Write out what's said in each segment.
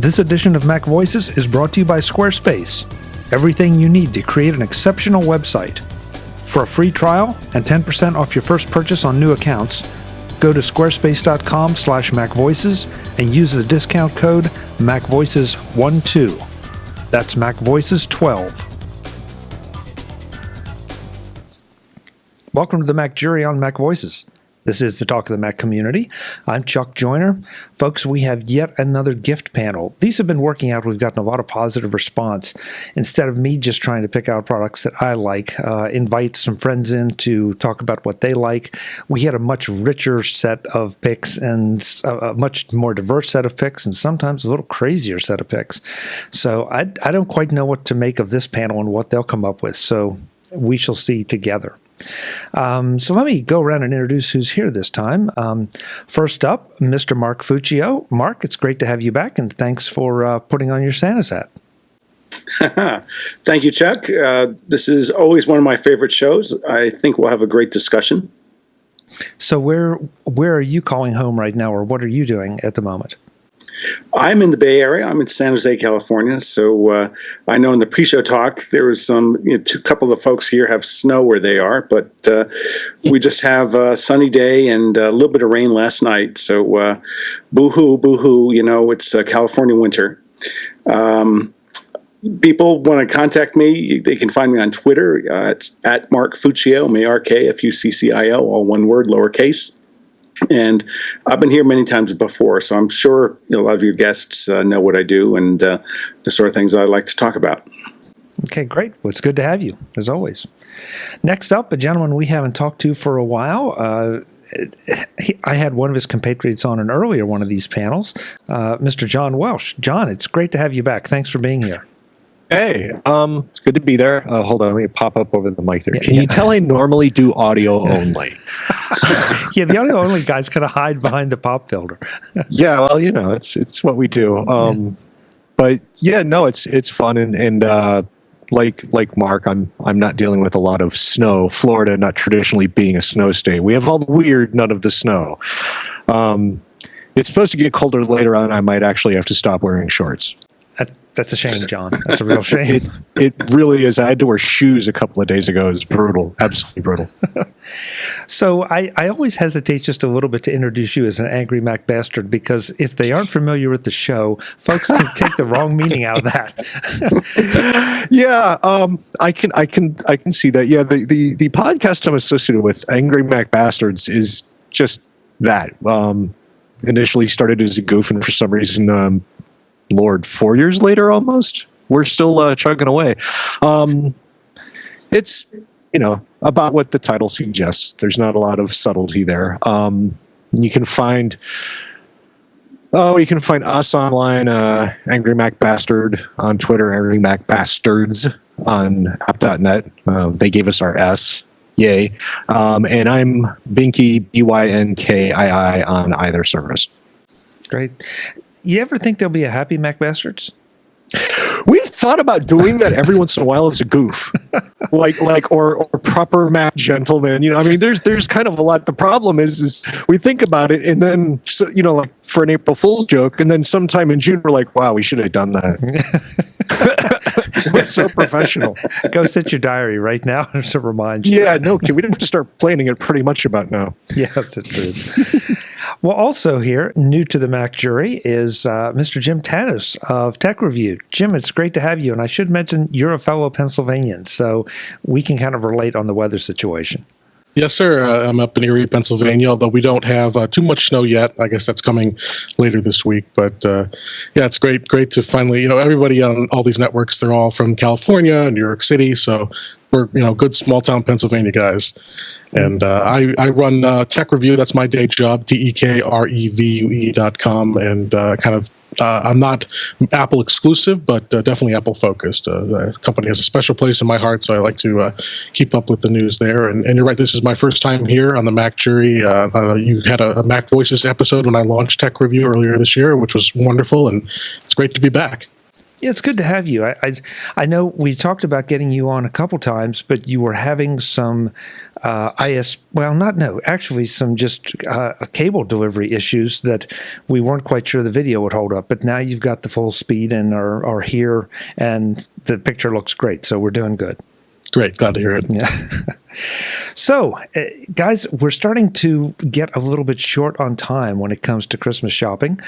This edition of Mac Voices is brought to you by Squarespace. Everything you need to create an exceptional website. For a free trial and 10% off your first purchase on new accounts, go to squarespace.com/MacVoices and use the discount code MacVoices12. That's MacVoices12. Welcome to the Mac Jury on Mac Voices. This is the Talk of the Mac community. I'm Chuck Joyner. Folks, we have yet another gift panel. These have been working out. We've gotten a lot of positive response. Instead of me just trying to pick out products that I like, invite some friends in to talk about what they like, we had a much richer set of picks and a much more diverse set of picks and sometimes a little crazier set of picks. So I don't quite know what to make of this panel and what they'll come up with. So we shall see together. So let me go around and introduce who's here this time. First up, Mr. Mark Fuccio. Mark, it's great to have you back, and thanks for putting on your Santa's hat. Thank you, Chuck. This is always one of my favorite shows. I think we'll have a great discussion. So where are you calling home right now, or what are you doing at the moment? I'm in the Bay Area. I'm in San Jose, California. So I know in the pre-show talk there was some, couple of the folks here have snow where they are, but we just have a sunny day and a little bit of rain last night. So boo-hoo, boo-hoo, it's California winter. People want to contact me, they can find me on Twitter. It's at Mark Fuccio, MarkFuccio, all one word, lowercase. And I've been here many times before, so I'm sure a lot of your guests know what I do and the sort of things I like to talk about. Okay, great. Well, it's good to have you, as always. Next up, a gentleman we haven't talked to for a while. I had one of his compatriots on an earlier one of these panels, Mr. John Welch. John, it's great to have you back. Thanks for being here. Hey, it's good to be there. Hold on, let me pop up over the mic there. Can you tell I normally do audio only? Yeah, the audio only guys kind of hide behind the pop filter. Yeah, well, it's what we do. But yeah, no, it's fun and like Mark, I'm not dealing with a lot of snow. Florida not traditionally being a snow state. We have all the weird, none of the snow. It's supposed to get colder later on. I might actually have to stop wearing shorts. That's a shame, John. That's a real shame. It really is. I had to wear shoes a couple of days ago. It was brutal. Absolutely brutal. So I always hesitate just a little bit to introduce you as an angry Mac bastard, because if they aren't familiar with the show, folks can take the wrong meaning out of that. Yeah, I can see that. Yeah, the podcast I'm associated with, Angry Mac Bastards, is just that. Initially started as a goof, and for some reason, Lord, 4 years later, almost, we're still chugging away. It's, about what the title suggests. There's not a lot of subtlety there. You can find us online, Angry Mac Bastard on Twitter, Angry Mac Bastards on app.net. They gave us our S. Yay. And I'm Binky, BYNKII on either service. Great. You ever think there'll be a happy Mac Bastards? We've thought about doing that every once in a while as a goof, or proper Mac gentleman. There's kind of a lot. The problem is we think about it, and then for an April Fool's joke, and then sometime in June we're like, wow, we should have done that. We're so professional. Go set your diary right now to remind you. Yeah, no, we have to start planning it pretty much about now. Yeah, that's true. Well, also here, new to the Mac Jury, is Mr. Jim Tanous of Tech Review. Jim, it's great to have you, and I should mention you're a fellow Pennsylvanian, so we can kind of relate on the weather situation. Yes, sir. I'm up in Erie, Pennsylvania, although we don't have too much snow yet. I guess that's coming later this week. But yeah, it's great to finally, everybody on all these networks, they're all from California, New York City. So we're, good small town Pennsylvania guys. And I run Tech Review. That's my day job, TEKREVUE.com, and kind of I'm not Apple exclusive, but definitely Apple focused. The company has a special place in my heart, so I like to keep up with the news there. And you're right, this is my first time here on the Mac Jury. You had a Mac Voices episode when I launched Tech Review earlier this year, which was wonderful, and it's great to be back. Yeah, it's good to have you. I know we talked about getting you on a couple times, but you were having some some just cable delivery issues that we weren't quite sure the video would hold up. But now you've got the full speed and are here, and the picture looks great. So we're doing good. Great. Glad to hear it. Yeah. So, guys, we're starting to get a little bit short on time when it comes to Christmas shopping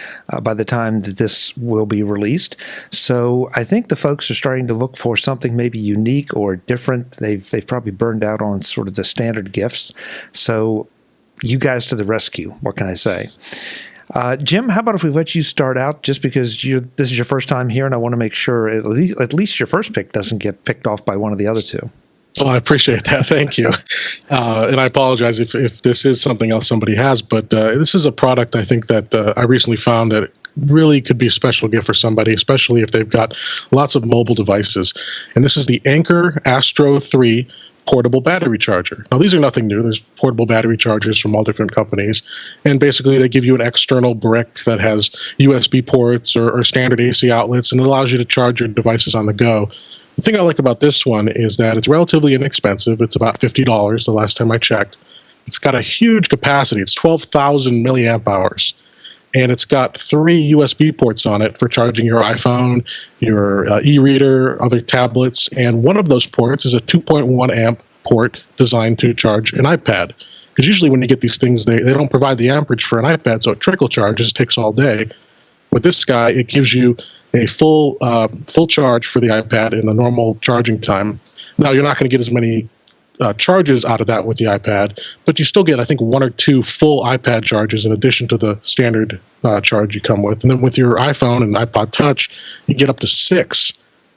by the time that this will be released. So I think the folks are starting to look for something maybe unique or different. They've probably burned out on sort of the standard gifts. So you guys to the rescue. What can I say? Jim, how about if we let you start out, just because this is your first time here, and I want to make sure at least your first pick doesn't get picked off by one of the other two. Well, I appreciate that. Thank you. And I apologize if this is something else somebody has, but this is a product I think that I recently found that really could be a special gift for somebody, especially if they've got lots of mobile devices. And this is the Anker Astro 3 portable battery charger. Now, these are nothing new. There's portable battery chargers from all different companies. And basically, they give you an external brick that has USB ports or standard AC outlets, and it allows you to charge your devices on the go. The thing I like about this one is that it's relatively inexpensive. It's about $50 the last time I checked. It's got a huge capacity. It's 12,000 milliamp hours. And it's got 3 USB ports on it for charging your iPhone, your e-reader, other tablets. And one of those ports is a 2.1 amp port designed to charge an iPad. Because usually when you get these things, they don't provide the amperage for an iPad, so it trickle charges, takes all day. With this guy, it gives you a full charge for the iPad in the normal charging time. Now, you're not going to get as many charges out of that with the iPad, but you still get, I think, 1 or 2 full iPad charges in addition to the standard charge you come with. And then with your iPhone and iPod Touch, you get up to 6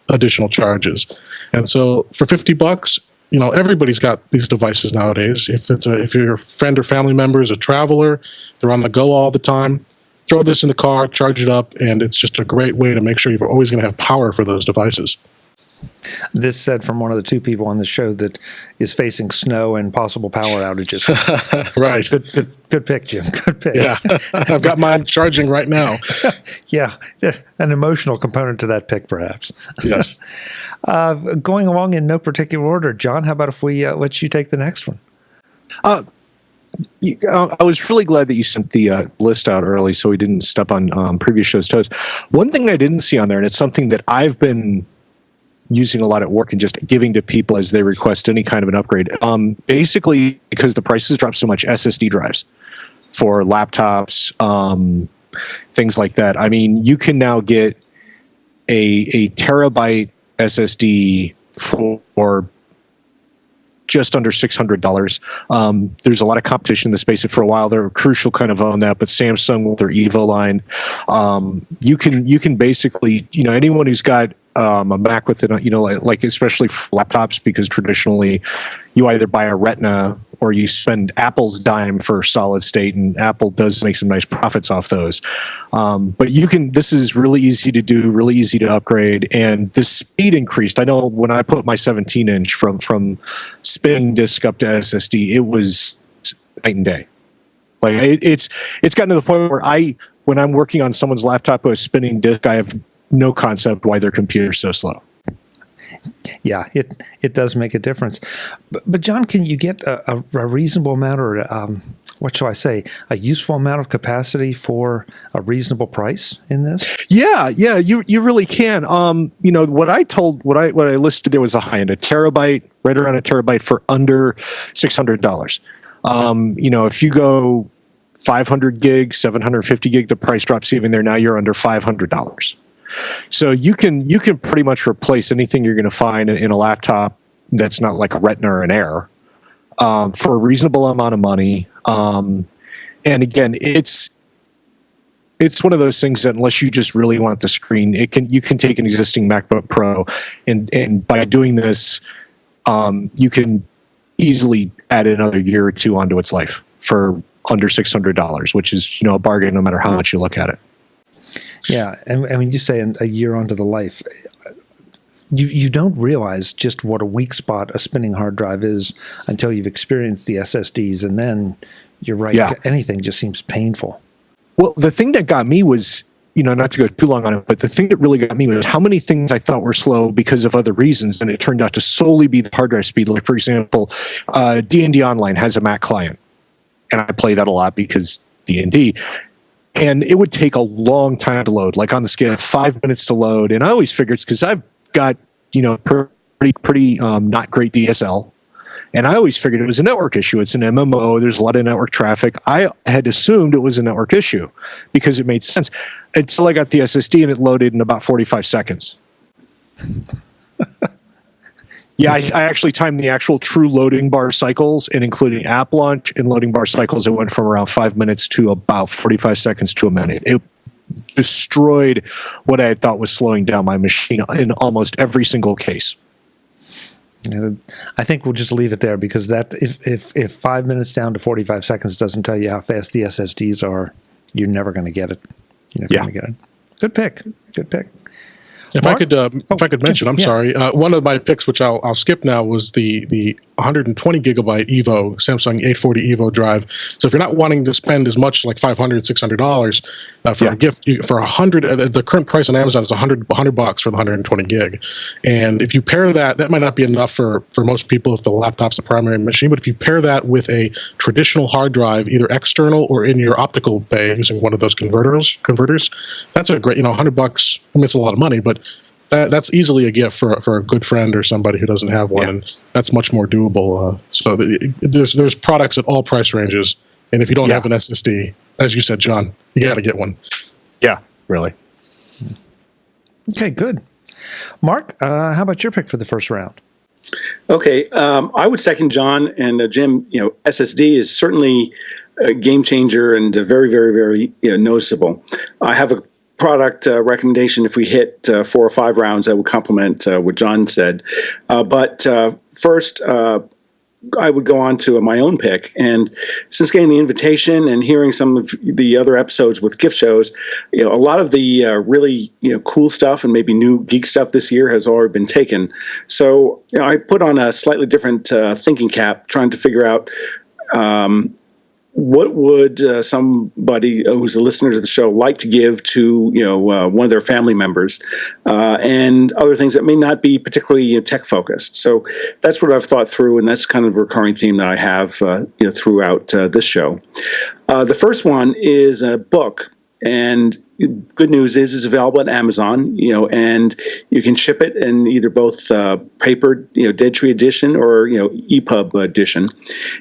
additional charges. And so for $50, everybody's got these devices nowadays. If your friend or family member is a traveler, they're on the go all the time, throw this in the car, charge it up, and it's just a great way to make sure you're always going to have power for those devices. This said from one of the 2 people on the show that is facing snow and possible power outages. Right. Good pick, Jim. Good pick. Yeah. I've got mine charging right now. Yeah. An emotional component to that pick, perhaps. Yes. Going along in no particular order, John, how about if we let you take the next one? I was really glad that you sent the list out early so we didn't step on previous shows' toes. One thing I didn't see on there, and it's something that I've been using a lot at work and just giving to people as they request any kind of an upgrade. Basically, because the prices drop so much, SSD drives for laptops, things like that. I mean, you can now get a terabyte SSD for just under $600. There's a lot of competition in the space. For a while, they're Crucial kind of own that, but Samsung with their Evo line, you can basically, anyone who's got a Mac with it, like especially for laptops, because traditionally you either buy a Retina or you spend Apple's dime for solid state, and Apple does make some nice profits off those. But this is really easy to do, really easy to upgrade, and the speed increased. I know when I put my 17-inch from spinning disk up to SSD, it was night and day. Like it's gotten to the point where when I'm working on someone's laptop with a spinning disk, I have no concept why their computer's so slow. Yeah, it does make a difference. But John, can you get a reasonable amount, or what shall I say, a useful amount of capacity for a reasonable price in this? Yeah, you really can. What I listed there was a high end, a terabyte, right around a terabyte for under $600. If you go 500 gig, 750 gig, the price drops even there. Now you're under $500. So you can pretty much replace anything you're going to find in a laptop that's not like a Retina or an Air for a reasonable amount of money. And again, it's one of those things that unless you just really want the screen, you can take an existing MacBook Pro and by doing this, you can easily add another year or 2 onto its life for under $600, which is a bargain no matter how much you look at it. Yeah, and when you say a year onto the life, you don't realize just what a weak spot a spinning hard drive is until you've experienced the SSDs, and then you're right. Yeah. Anything just seems painful. Well, the thing that got me was not to go too long on it, but the thing that really got me was how many things I thought were slow because of other reasons, and it turned out to solely be the hard drive speed. Like, for example, D&D Online has a Mac client, and I play that a lot because D&D. And it would take a long time to load, like on the scale of 5 minutes to load. And I always figured it's because I've got, pretty not great DSL. And I always figured it was a network issue. It's an MMO. There's a lot of network traffic. I had assumed it was a network issue because it made sense until I got the SSD and it loaded in about 45 seconds. Yeah, I actually timed the actual true loading bar cycles, and including app launch and loading bar cycles, it went from around 5 minutes to about 45 seconds to a minute. It destroyed what I had thought was slowing down my machine in almost every single case. I think we'll just leave it there, because that if 5 minutes down to 45 seconds doesn't tell you how fast the SSDs are, you're never going to get it. You're never going to get it. Good pick. Good pick. If I could mention, I'm sorry. One of my picks, which I'll skip now, was the 120 gigabyte Evo Samsung 840 Evo drive. So if you're not wanting to spend as much, like $500, $600 for a gift, for $100, the current price on Amazon is $100 for the 120 gig. And if you pair that might not be enough for most people if the laptop's the primary machine. But if you pair that with a traditional hard drive, either external or in your optical bay using one of those converters, that's a great, $100. I mean, it's a lot of money, but that's easily a gift for a good friend or somebody who doesn't have one, and that's much more doable. So there's products at all price ranges, and if you don't have an SSD, as you said, John, you got to get one. Yeah, really. Okay, good. Mark, how about your pick for the first round? Okay, I would second John and Jim. SSD is certainly a game changer and very, very, very noticeable. I have a product recommendation. If we hit 4 or 5 rounds, that would complement what John said. But first, I would go on to my own pick. And since getting the invitation and hearing some of the other episodes with gift shows, a lot of the really cool stuff and maybe new geek stuff this year has already been taken. So I put on a slightly different thinking cap, trying to figure out what would somebody who's a listener to the show like to give to one of their family members, and other things that may not be particularly tech focused. So that's what I've thought through, and that's kind of a recurring theme that I have throughout this show. The first one is a book, and good news is it's available at Amazon, and you can ship it in either both paper, Dead Tree edition or, EPUB edition.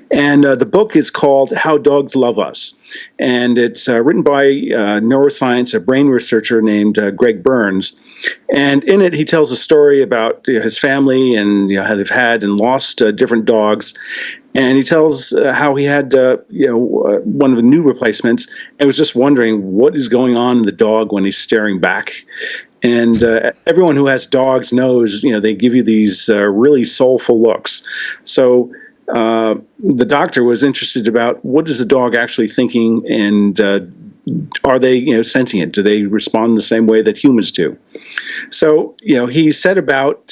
And the book is called How Dogs Love Us. And it's written by neuroscience, a brain researcher named Greg Burns. And in it, he tells a story about his family and how they've had and lost different dogs. And he tells how he had, one of the new replacements, and was just wondering what is going on in the dog when he's staring back. And everyone who has dogs knows, they give you these really soulful looks. So the doctor was interested about what is the dog actually thinking, and are they, sentient? Do they respond the same way that humans do? So, he set about,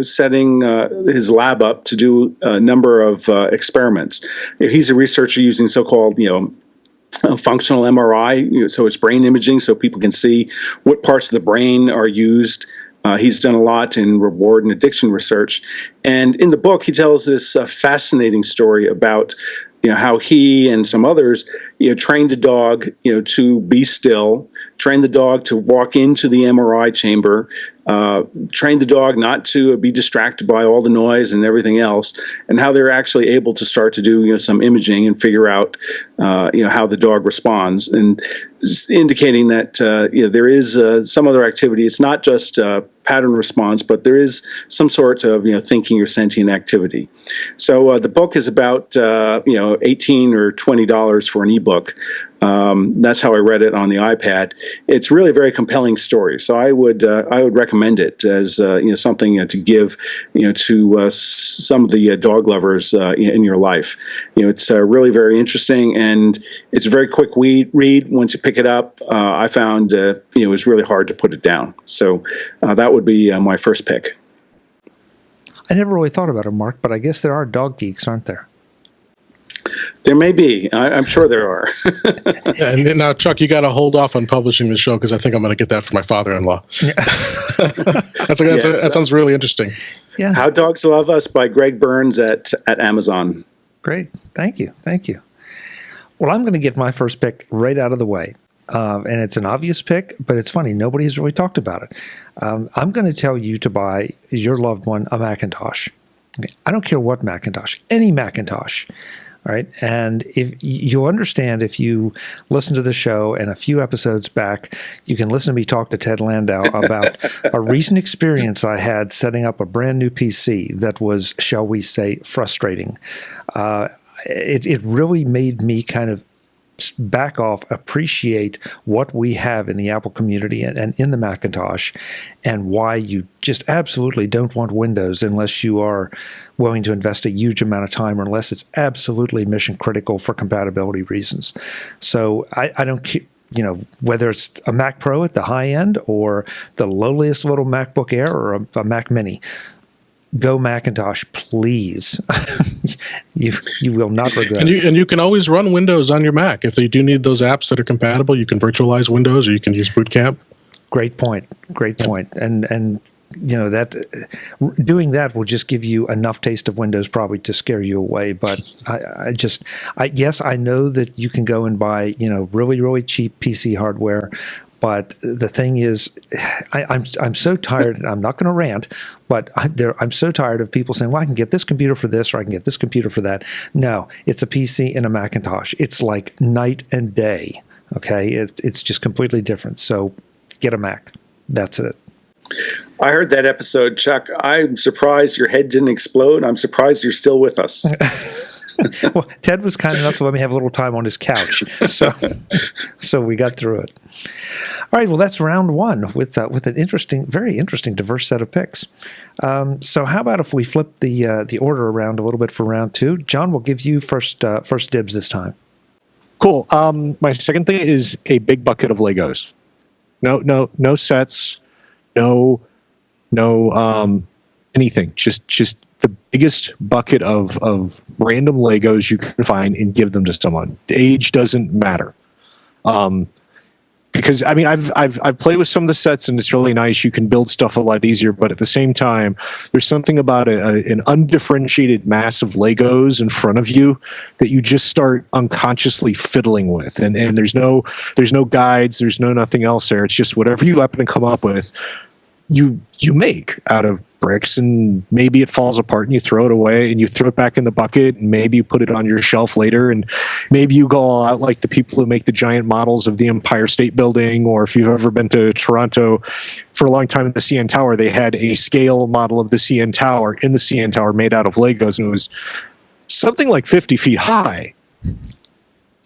setting his lab up to do a number of experiments. He's a researcher using so-called, functional MRI, so it's brain imaging, so people can see what parts of the brain are used. He's done a lot in reward and addiction research. And in the book, he tells this fascinating story about how he and some others, trained a dog, to be still, trained the dog to walk into the MRI chamber, trained the dog not to be distracted by all the noise and everything else, and how they're actually able to start to do, some imaging and figure out, how the dog responds, and indicating that, there is some other activity. It's not just pattern response, but there is some sort of, thinking or sentient activity. So the book is about, $18 or $20 for an ebook. That's how I read it on the iPad. It's really a very compelling story. So I would recommend it as something to give to some of the dog lovers in your life. It's really very interesting, and it's a very quick read. Once you pick it up, I found it was really hard to put it down. So that would be my first pick. I never really thought about it, Mark, but I guess there are dog geeks, aren't there? There may be. I'm sure there are. Yeah, and now, Chuck, you got to hold off on publishing the show because I think I'm going to get that for my father-in-law. Yeah. That sounds really interesting. Yeah. How Dogs Love Us by Greg Burns at Amazon. Great. Thank you. Well, I'm going to get my first pick right out of the way. And it's an obvious pick, but it's funny. Nobody has really talked about it. I'm going to tell you to buy your loved one a Macintosh. I don't care what Macintosh, any Macintosh. All right. And if you'll understand, if you listen to the show and a few episodes back, you can listen to me talk to Ted Landau about a recent experience I had setting up a brand new PC that was, shall we say, frustrating. It really made me kind of back off, appreciate what we have in the Apple community and in the Macintosh, and why you just absolutely don't want Windows unless you are willing to invest a huge amount of time, or unless it's absolutely mission critical for compatibility reasons. So I don't care, whether it's a Mac Pro at the high end or the lowliest little MacBook Air or a Mac Mini. Go Macintosh, please. You will not regret it. And you can always run Windows on your Mac. If you do need those apps that are compatible, you can virtualize Windows, or you can use Boot Camp. Great point. And that doing that will just give you enough taste of Windows probably to scare you away. But yes, I know that you can go and buy really, really cheap PC hardware. But the thing is, I'm so tired, and I'm not going to rant, but I'm so tired of people saying, well, I can get this computer for this, or I can get this computer for that. No, it's a PC and a Macintosh. It's like night and day, okay? It's just completely different. So get a Mac. That's it. I heard that episode, Chuck. I'm surprised your head didn't explode. I'm surprised you're still with us. Well, Ted was kind enough to let me have a little time on his couch, so we got through it. All right, well, that's round one with an interesting, very interesting, diverse set of picks. So how about if we flip the order around a little bit for round two? John, we'll give you first dibs this time. Cool. My second thing is a big bucket of Legos. No sets, no anything. Just the biggest bucket of random Legos you can find and give them to someone. The age doesn't matter. Because I mean, I've played with some of the sets and it's really nice. You can build stuff a lot easier, but at the same time, there's something about an undifferentiated mass of Legos in front of you that you just start unconsciously fiddling with, and there's no guides, there's nothing else there. It's just whatever you happen to come up with, you make out of bricks, and maybe it falls apart and you throw it away and you throw it back in the bucket, and maybe you put it on your shelf later, and maybe you go all out like the people who make the giant models of the Empire State Building, or if you've ever been to Toronto for a long time in the CN Tower, they had a scale model of the CN Tower in the CN Tower made out of Legos, and it was something like 50 feet high.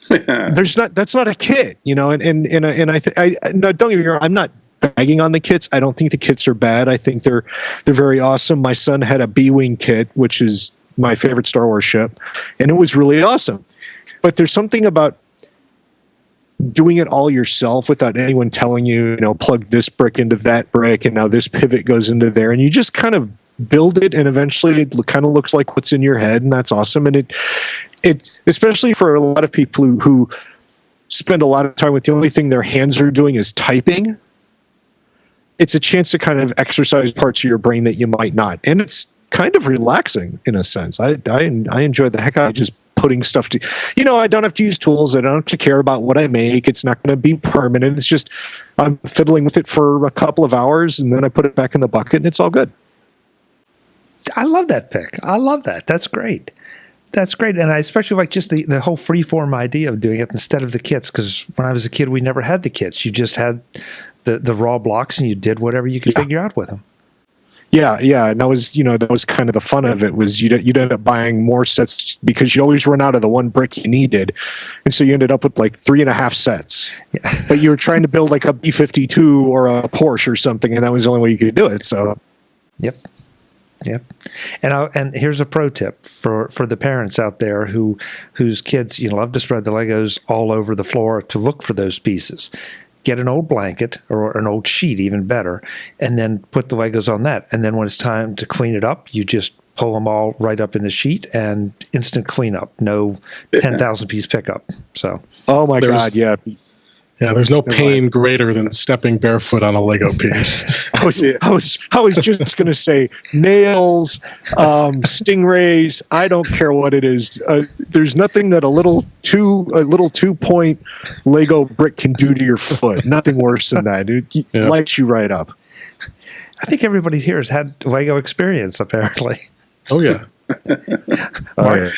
That's not a kit, and no, don't get me wrong, I'm not bagging on the kits. I don't think the kits are bad. I think they're very awesome. My son had a B-Wing kit, which is my favorite Star Wars ship, and it was really awesome. But there's something about doing it all yourself without anyone telling you, plug this brick into that brick, and now this pivot goes into there, and you just kind of build it, and eventually it kind of looks like what's in your head, and that's awesome. And it's especially for a lot of people who spend a lot of time with the only thing their hands are doing is typing. It's a chance to kind of exercise parts of your brain that you might not. And it's kind of relaxing in a sense. I enjoy the heck out of just putting stuff to, I don't have to use tools. I don't have to care about what I make. It's not going to be permanent. It's just, I'm fiddling with it for a couple of hours, and then I put it back in the bucket, and it's all good. I love that pick. I love that. That's great. That's great. And I especially like just the whole freeform idea of doing it instead of the kits. Because when I was a kid, we never had the kits. You just had the raw blocks, and you did whatever you could figure out with them. Yeah. And that was kind of the fun of it, was you'd end up buying more sets because you always run out of the one brick you needed. And so you ended up with like 3.5 sets. Yeah. But you were trying to build like a B-52 or a Porsche or something, and that was the only way you could do it. So Yep. And here's a pro tip for the parents out there whose kids love to spread the Legos all over the floor to look for those pieces. Get an old blanket or an old sheet, even better, and then put the Legos on that. And then when it's time to clean it up, you just pull them all right up in the sheet and instant cleanup. No 10,000 piece pickup. So. Oh my God! Yeah. Yeah, there's no pain greater than stepping barefoot on a Lego piece. I was just going to say nails, stingrays. I don't care what it is. There's nothing that a little 2-point Lego brick can do to your foot. Nothing worse than that. It lights you right up. I think everybody here has had Lego experience, apparently. Oh yeah.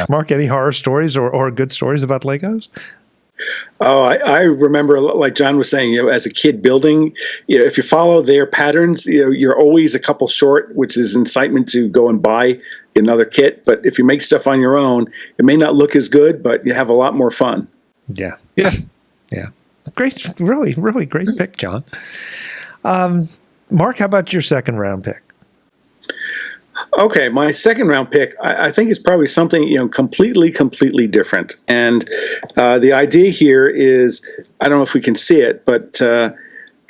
Mark, any horror stories or good stories about Legos? Oh, I remember, like John was saying, as a kid building, if you follow their patterns, you're always a couple short, which is incitement to go and buy another kit. But if you make stuff on your own, it may not look as good, but you have a lot more fun. Yeah. Great, really, really great pick, John. Mark, how about your second round pick? Okay, my second round pick, I think is probably something completely different. And the idea here is, I don't know if we can see it, but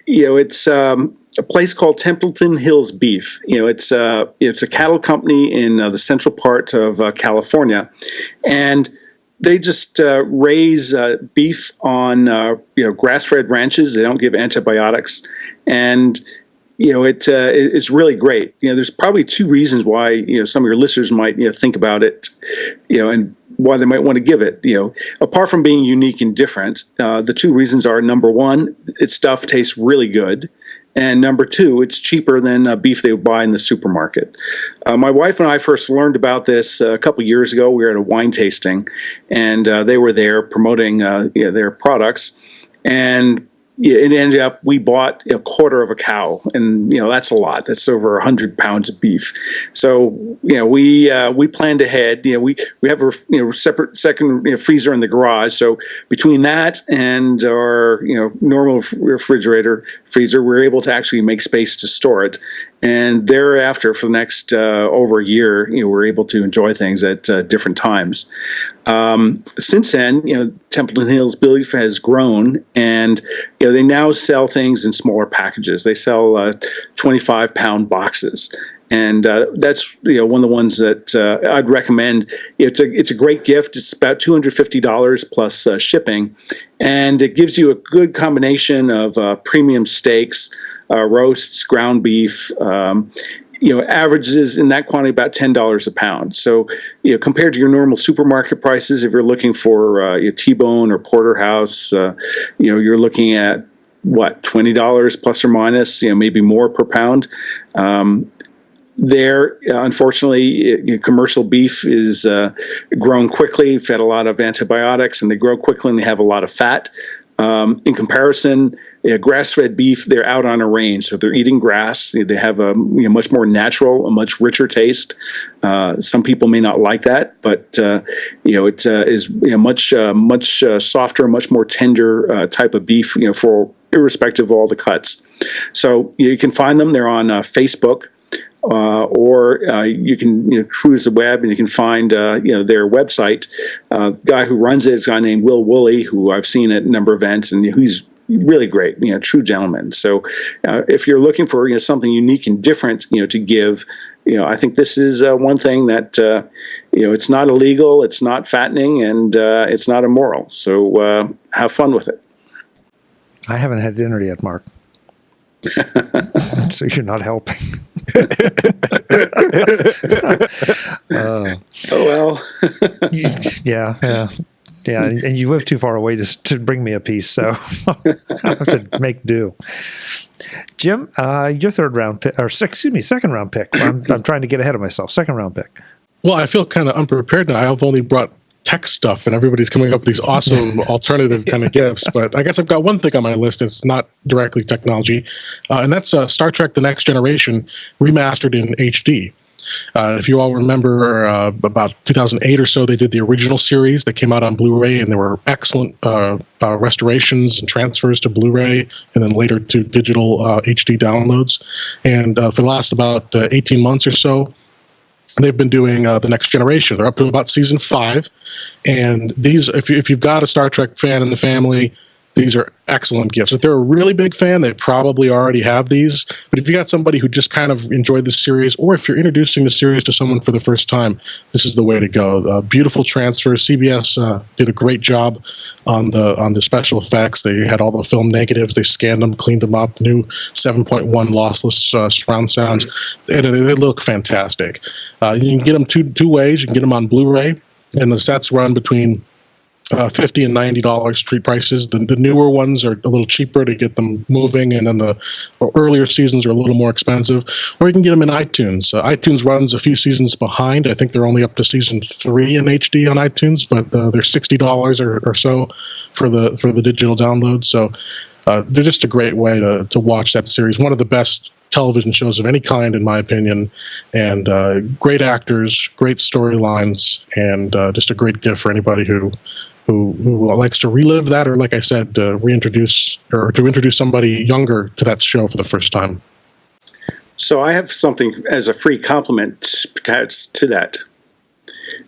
it's a place called Templeton Hills Beef. It's a cattle company in the central part of California, and they just raise beef on grass-fed ranches. They don't give antibiotics, and it's really great. There's probably two reasons why some of your listeners might think about it, and why they might want to give it. Apart from being unique and different, the two reasons are: number one, its stuff tastes really good, and number two, it's cheaper than beef they would buy in the supermarket. My wife and I first learned about this a couple years ago. We were at a wine tasting, and they were there promoting their products, and it ended up we bought a quarter of a cow, and that's a lot. That's over 100 pounds of beef. So we planned ahead. We have a separate second freezer in the garage. So between that and our normal freezer, we're able to actually make space to store it. And thereafter, for the next over a year, we're able to enjoy things at different times. Since then, Templeton Hills Beef has grown, and they now sell things in smaller packages. They sell 25-pound boxes, and that's one of the ones that I'd recommend. It's a great gift. It's about $250 plus shipping, and it gives you a good combination of premium steaks, roasts, ground beef. Averages in that quantity about $10 a pound. So, compared to your normal supermarket prices, if you're looking for your T-bone or porterhouse, you're looking at $20 plus or minus, maybe more per pound. Unfortunately, commercial beef is grown quickly, fed a lot of antibiotics, and they grow quickly and they have a lot of fat. In comparison, grass-fed beef, they're out on a range, so they're eating grass. They have a much more natural, a much richer taste. Some people may not like that, but it is much softer, much more tender type of beef. For irrespective of all the cuts. So you can find them. They're on Facebook. Or you can cruise the web and you can find their website. Guy who runs it is a guy named Will Woolley, who I've seen at a number of events, and he's really great, true gentleman. So if you're looking for something unique and different, to give, I think this is one thing that it's not illegal, it's not fattening, and it's not immoral. So have fun with it. I haven't had dinner yet, Mark. So you're not helping. Oh well. Yeah, and you live too far away to bring me a piece, so I have to make do. Jim, your second round pick. I'm trying to get ahead of myself. Second round pick. Well, I feel kind of unprepared now. I've only brought tech stuff, and everybody's coming up with these awesome alternative kind of gifts. But I guess I've got one thing on my list that's not directly technology, and that's Star Trek: The Next Generation remastered in HD. If you all remember, about 2008 or so, they did the original series that came out on Blu-ray, and there were excellent restorations and transfers to Blu-ray, and then later to digital HD downloads. And for the last about 18 months or so, they've been doing The Next Generation. They're up to about season 5. And these, if you've got a Star Trek fan in the family, these are excellent gifts. If they're a really big fan, they probably already have these. But if you got somebody who just kind of enjoyed the series, or if you're introducing the series to someone for the first time, this is the way to go. Beautiful transfer. CBS did a great job on the special effects. They had all the film negatives. They scanned them, cleaned them up. New 7.1 lossless surround sounds, and they look fantastic. You can get them two ways. You can get them on Blu-ray, and the sets run between $50 and $90 street prices. The newer ones are a little cheaper to get them moving, and then the earlier seasons are a little more expensive. Or you can get them in iTunes. iTunes runs a few seasons behind. I think they're only up to season 3 in HD on iTunes, but they're $60 or so for the digital download. So they're just a great way to watch that series. One of the best television shows of any kind, in my opinion, and great actors, great storylines, and just a great gift for anybody who likes to relive that, or like I said, reintroduce or to introduce somebody younger to that show for the first time. So I have something as a free compliment to that.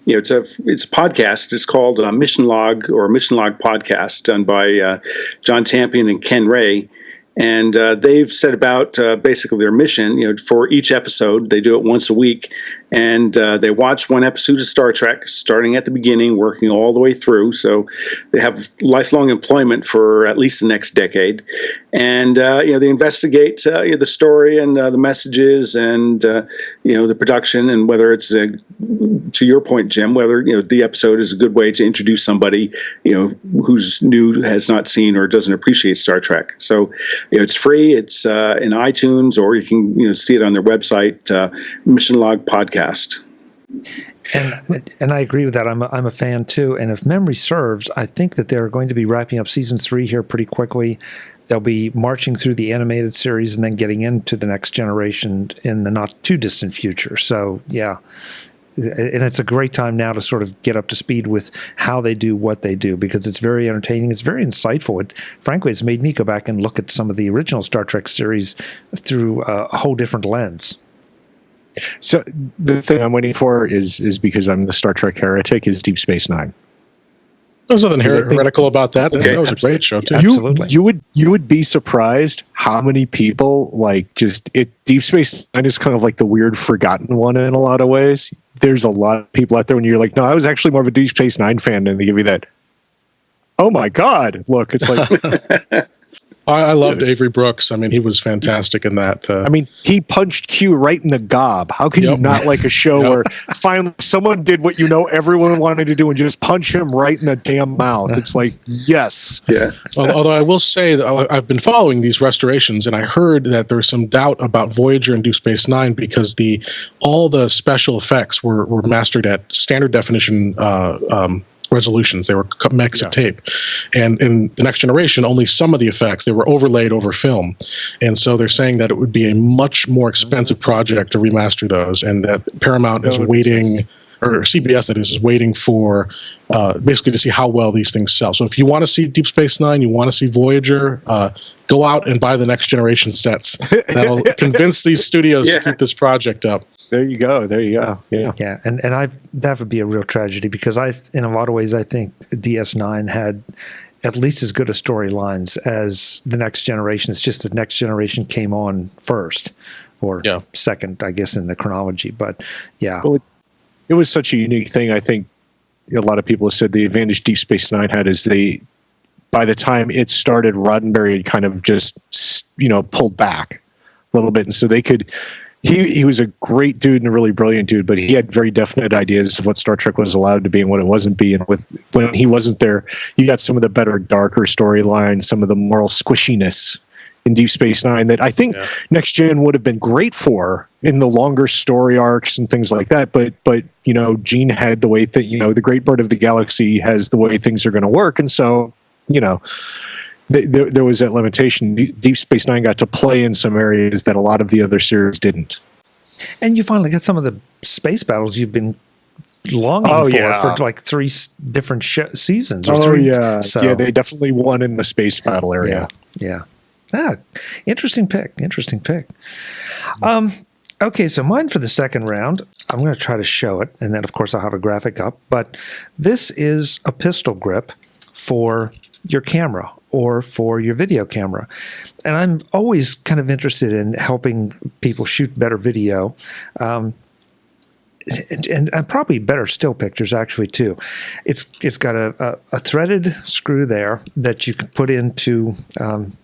It's a podcast. It's called Mission Log Podcast, done by John Champion and Ken Ray. And they've set about basically their mission. For each episode, they do it once a week, and they watch one episode of Star Trek, starting at the beginning, working all the way through. So they have lifelong employment for at least the next decade. And they investigate the story and the messages and the production, and whether it's to your point, Jim, whether the episode is a good way to introduce somebody who's new, has not seen, or doesn't appreciate Star Trek. So it's free. It's in iTunes, or you can see it on their website, Mission Log Podcast. And I agree with that. I'm a fan too. And if memory serves, I think that they're going to be wrapping up season 3 here pretty quickly. They'll be marching through the animated series and then getting into the next generation in the not too distant future. So yeah. And it's a great time now to sort of get up to speed with how they do what they do, because it's very entertaining. It's very insightful. Frankly, it's made me go back and look at some of the original Star Trek series through a whole different lens. So the thing I'm waiting for is because I'm the Star Trek heretic, is Deep Space Nine. There's nothing heretical about that. Okay. That was a great show too. Absolutely. You would be surprised how many people Deep Space Nine is kind of like the weird forgotten one in a lot of ways. There's a lot of people out there when you're like, no, I was actually more of a Deep Space Nine fan, and they give you that, oh my God, look, it's like I loved Avery Brooks. I mean, he was fantastic in that. He punched Q right in the gob. How can you not like a show where finally someone did what everyone wanted to do and just punch him right in the damn mouth? It's like, yes. Yeah. Although I will say that I've been following these restorations, and I heard that there's some doubt about Voyager and Deep Space Nine because all the special effects were mastered at standard definition resolutions. They were megs of tape, and in the Next Generation, only some of the effects they were overlaid over film, and so they're saying that it would be a much more expensive project to remaster those, and that Paramount is waiting, or CBS that is waiting for basically to see how well these things sell. So if you want to see Deep Space Nine, you want to see Voyager, go out and buy the Next Generation sets. That'll convince these studios to keep this project up. There you go. Yeah. Yeah, and that would be a real tragedy, because in a lot of ways I think DS9 had at least as good a storylines as the Next Generation. It's just the Next Generation came on first, or second, I guess, in the chronology. But yeah, well, it was such a unique thing. I think a lot of people have said the advantage Deep Space Nine had is by the time it started, Roddenberry had kind of just pulled back a little bit, and so they could. He was a great dude and a really brilliant dude, but he had very definite ideas of what Star Trek was allowed to be and what it wasn't be. And when he wasn't there, you got some of the better, darker storylines, some of the moral squishiness in Deep Space Nine that I think Next Gen would have been great for in the longer story arcs and things like that. But Gene had the way that the Great Bird of the Galaxy has the way things are going to work, and so There was that limitation. Deep Space Nine got to play in some areas that a lot of the other series didn't. And you finally get some of the space battles you've been longing for like 3 different seasons. Yeah, they definitely won in the space battle area. Yeah. Interesting pick. Okay, so mine for the second round, I'm going to try to show it, and then of course I'll have a graphic up. But this is a pistol grip for your camera. or for your video camera. And I'm always kind of interested in helping people shoot better video. And probably better still pictures actually too. It's got a threaded screw there that you can put into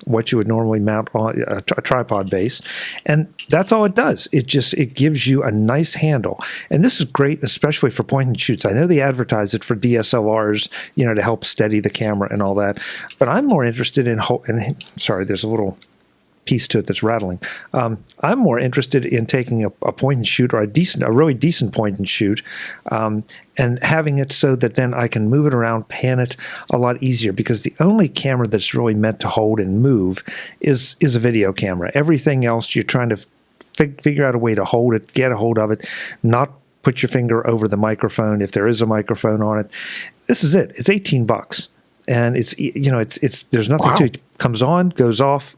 what you would normally mount on a tripod base, and that's all it does. It gives you a nice handle, and this is great, especially for point and shoots. I know they advertise it for DSLRs, to help steady the camera and all that, but I'm more interested in. Sorry, there's a little piece to it that's rattling. I'm more interested in taking a point and shoot, or a really decent point and shoot, and having it so that then I can move it around, pan it a lot easier, because the only camera that's really meant to hold and move is a video camera. Everything else, you're trying to figure out a way to hold it, get a hold of it, not put your finger over the microphone if there is a microphone on it. This is it. It's $18. And it's there's nothing to it. Comes on, goes off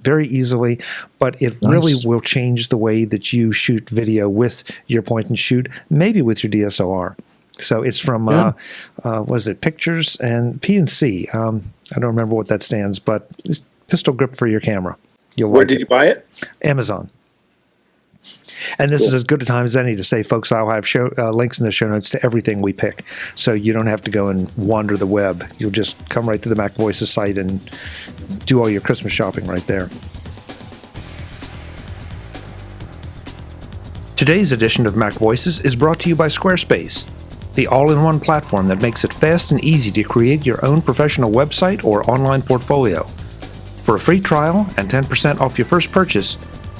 very easily, but it really will change the way that you shoot video with your point and shoot, maybe with your DSLR. So it's from what is it, Pictures and P&C. I don't remember what that stands, but it's pistol grip for your camera. Where did you buy it? Amazon. And this is as good a time as any to say, folks, I'll have links in the show notes to everything we pick, so you don't have to go and wander the web. You'll just come right to the MacVoices site and do all your Christmas shopping right there. Today's edition of MacVoices is brought to you by Squarespace, the all-in-one platform that makes it fast and easy to create your own professional website or online portfolio. For a free trial and 10% off your first purchase,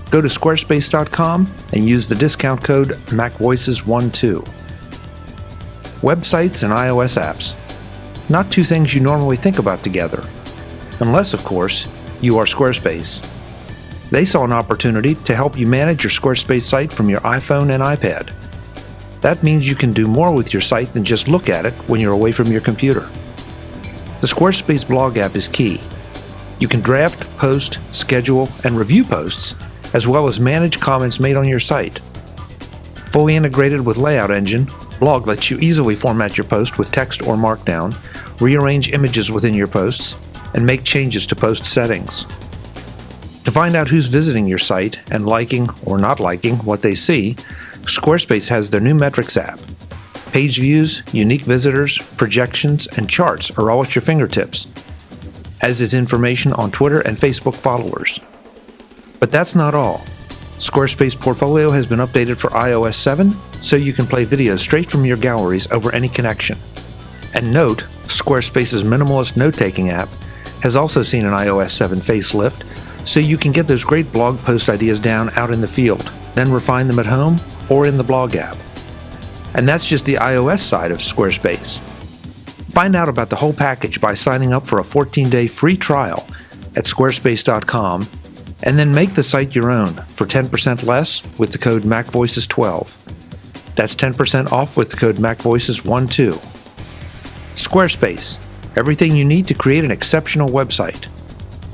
go to squarespace.com and use the discount code MacVoices12. Websites and iOS apps. Not two things you normally think about together. Unless, of course, you are Squarespace. They saw an opportunity to help you manage your Squarespace site from your iPhone and iPad. That means you can do more with your site than just look at it when you're away from your computer. The Squarespace blog app is key. You can draft, post, schedule, and review posts, as well as manage comments made on your site. Fully integrated with Layout Engine, Blog lets you easily format your post with text or Markdown, rearrange images within your posts, and make changes to post settings. To find out who's visiting your site and liking or not liking what they see, Squarespace has their new metrics app. Page views, unique visitors, projections, and charts are all at your fingertips, as is information on Twitter and Facebook followers. But that's not all. Squarespace Portfolio has been updated for iOS 7, so you can play videos straight from your galleries over any connection. And note, Squarespace's minimalist note-taking app has also seen an iOS 7 facelift, so you can get those great blog post ideas down out in the field, then refine them at home or in the blog app. And that's just the iOS side of Squarespace. Find out about the whole package by signing up for a 14-day free trial at squarespace.com, and then make the site your own for 10% less with the code MacVoices12. That's 10% off with the code MacVoices12. Squarespace, everything you need to create an exceptional website.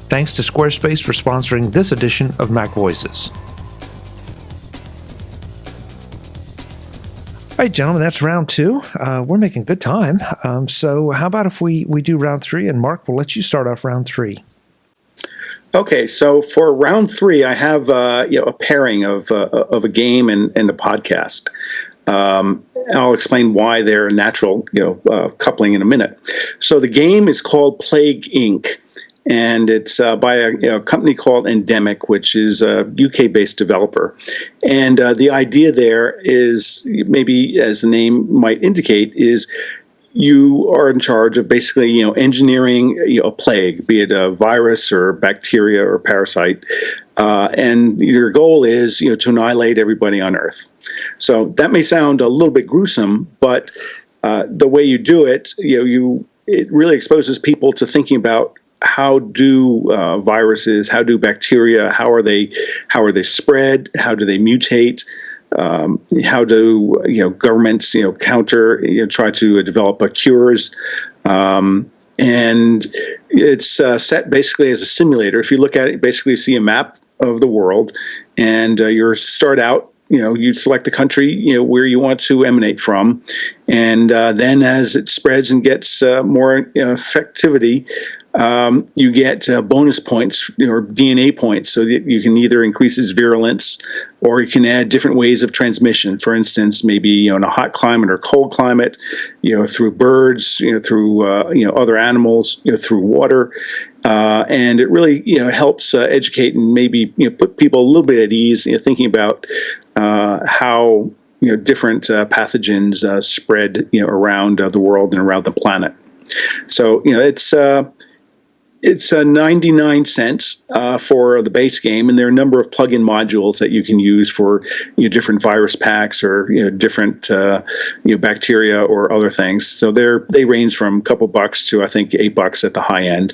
Thanks to Squarespace for sponsoring this edition of MacVoices. All right, gentlemen, that's round 2. We're making good time. So how about if we do round 3, and Mark, we'll let you start off round 3. Okay, so for round 3, I have a pairing of a game and a podcast. And I'll explain why they're a natural coupling in a minute. So the game is called Plague Inc., and it's by a company called Endemic, which is a UK-based developer. And the idea there is, maybe as the name might indicate, is you are in charge of basically, engineering a plague, be it a virus or bacteria or parasite, and your goal is, to annihilate everybody on Earth. So that may sound a little bit gruesome, but the way you do it, it really exposes people to thinking about how do viruses, how do bacteria, how are they spread, how do they mutate. How do governments counter try to develop cures, and it's set basically as a simulator. If you look at it, you basically see a map of the world, and you start out. You select the country where you want to emanate from, and then as it spreads and gets more effectivity, you get bonus points or DNA points, so that you can either increase its virulence or you can add different ways of transmission. For instance, maybe in a hot climate or cold climate, through birds, through other animals, through water. And it really, helps educate and maybe put people a little bit at ease, thinking about how different pathogens spread around the world and around the planet. So it's 99 cents for the base game, and there are a number of plug-in modules that you can use for different virus packs or different bacteria or other things. So they range from a couple bucks to I think $8 at the high end.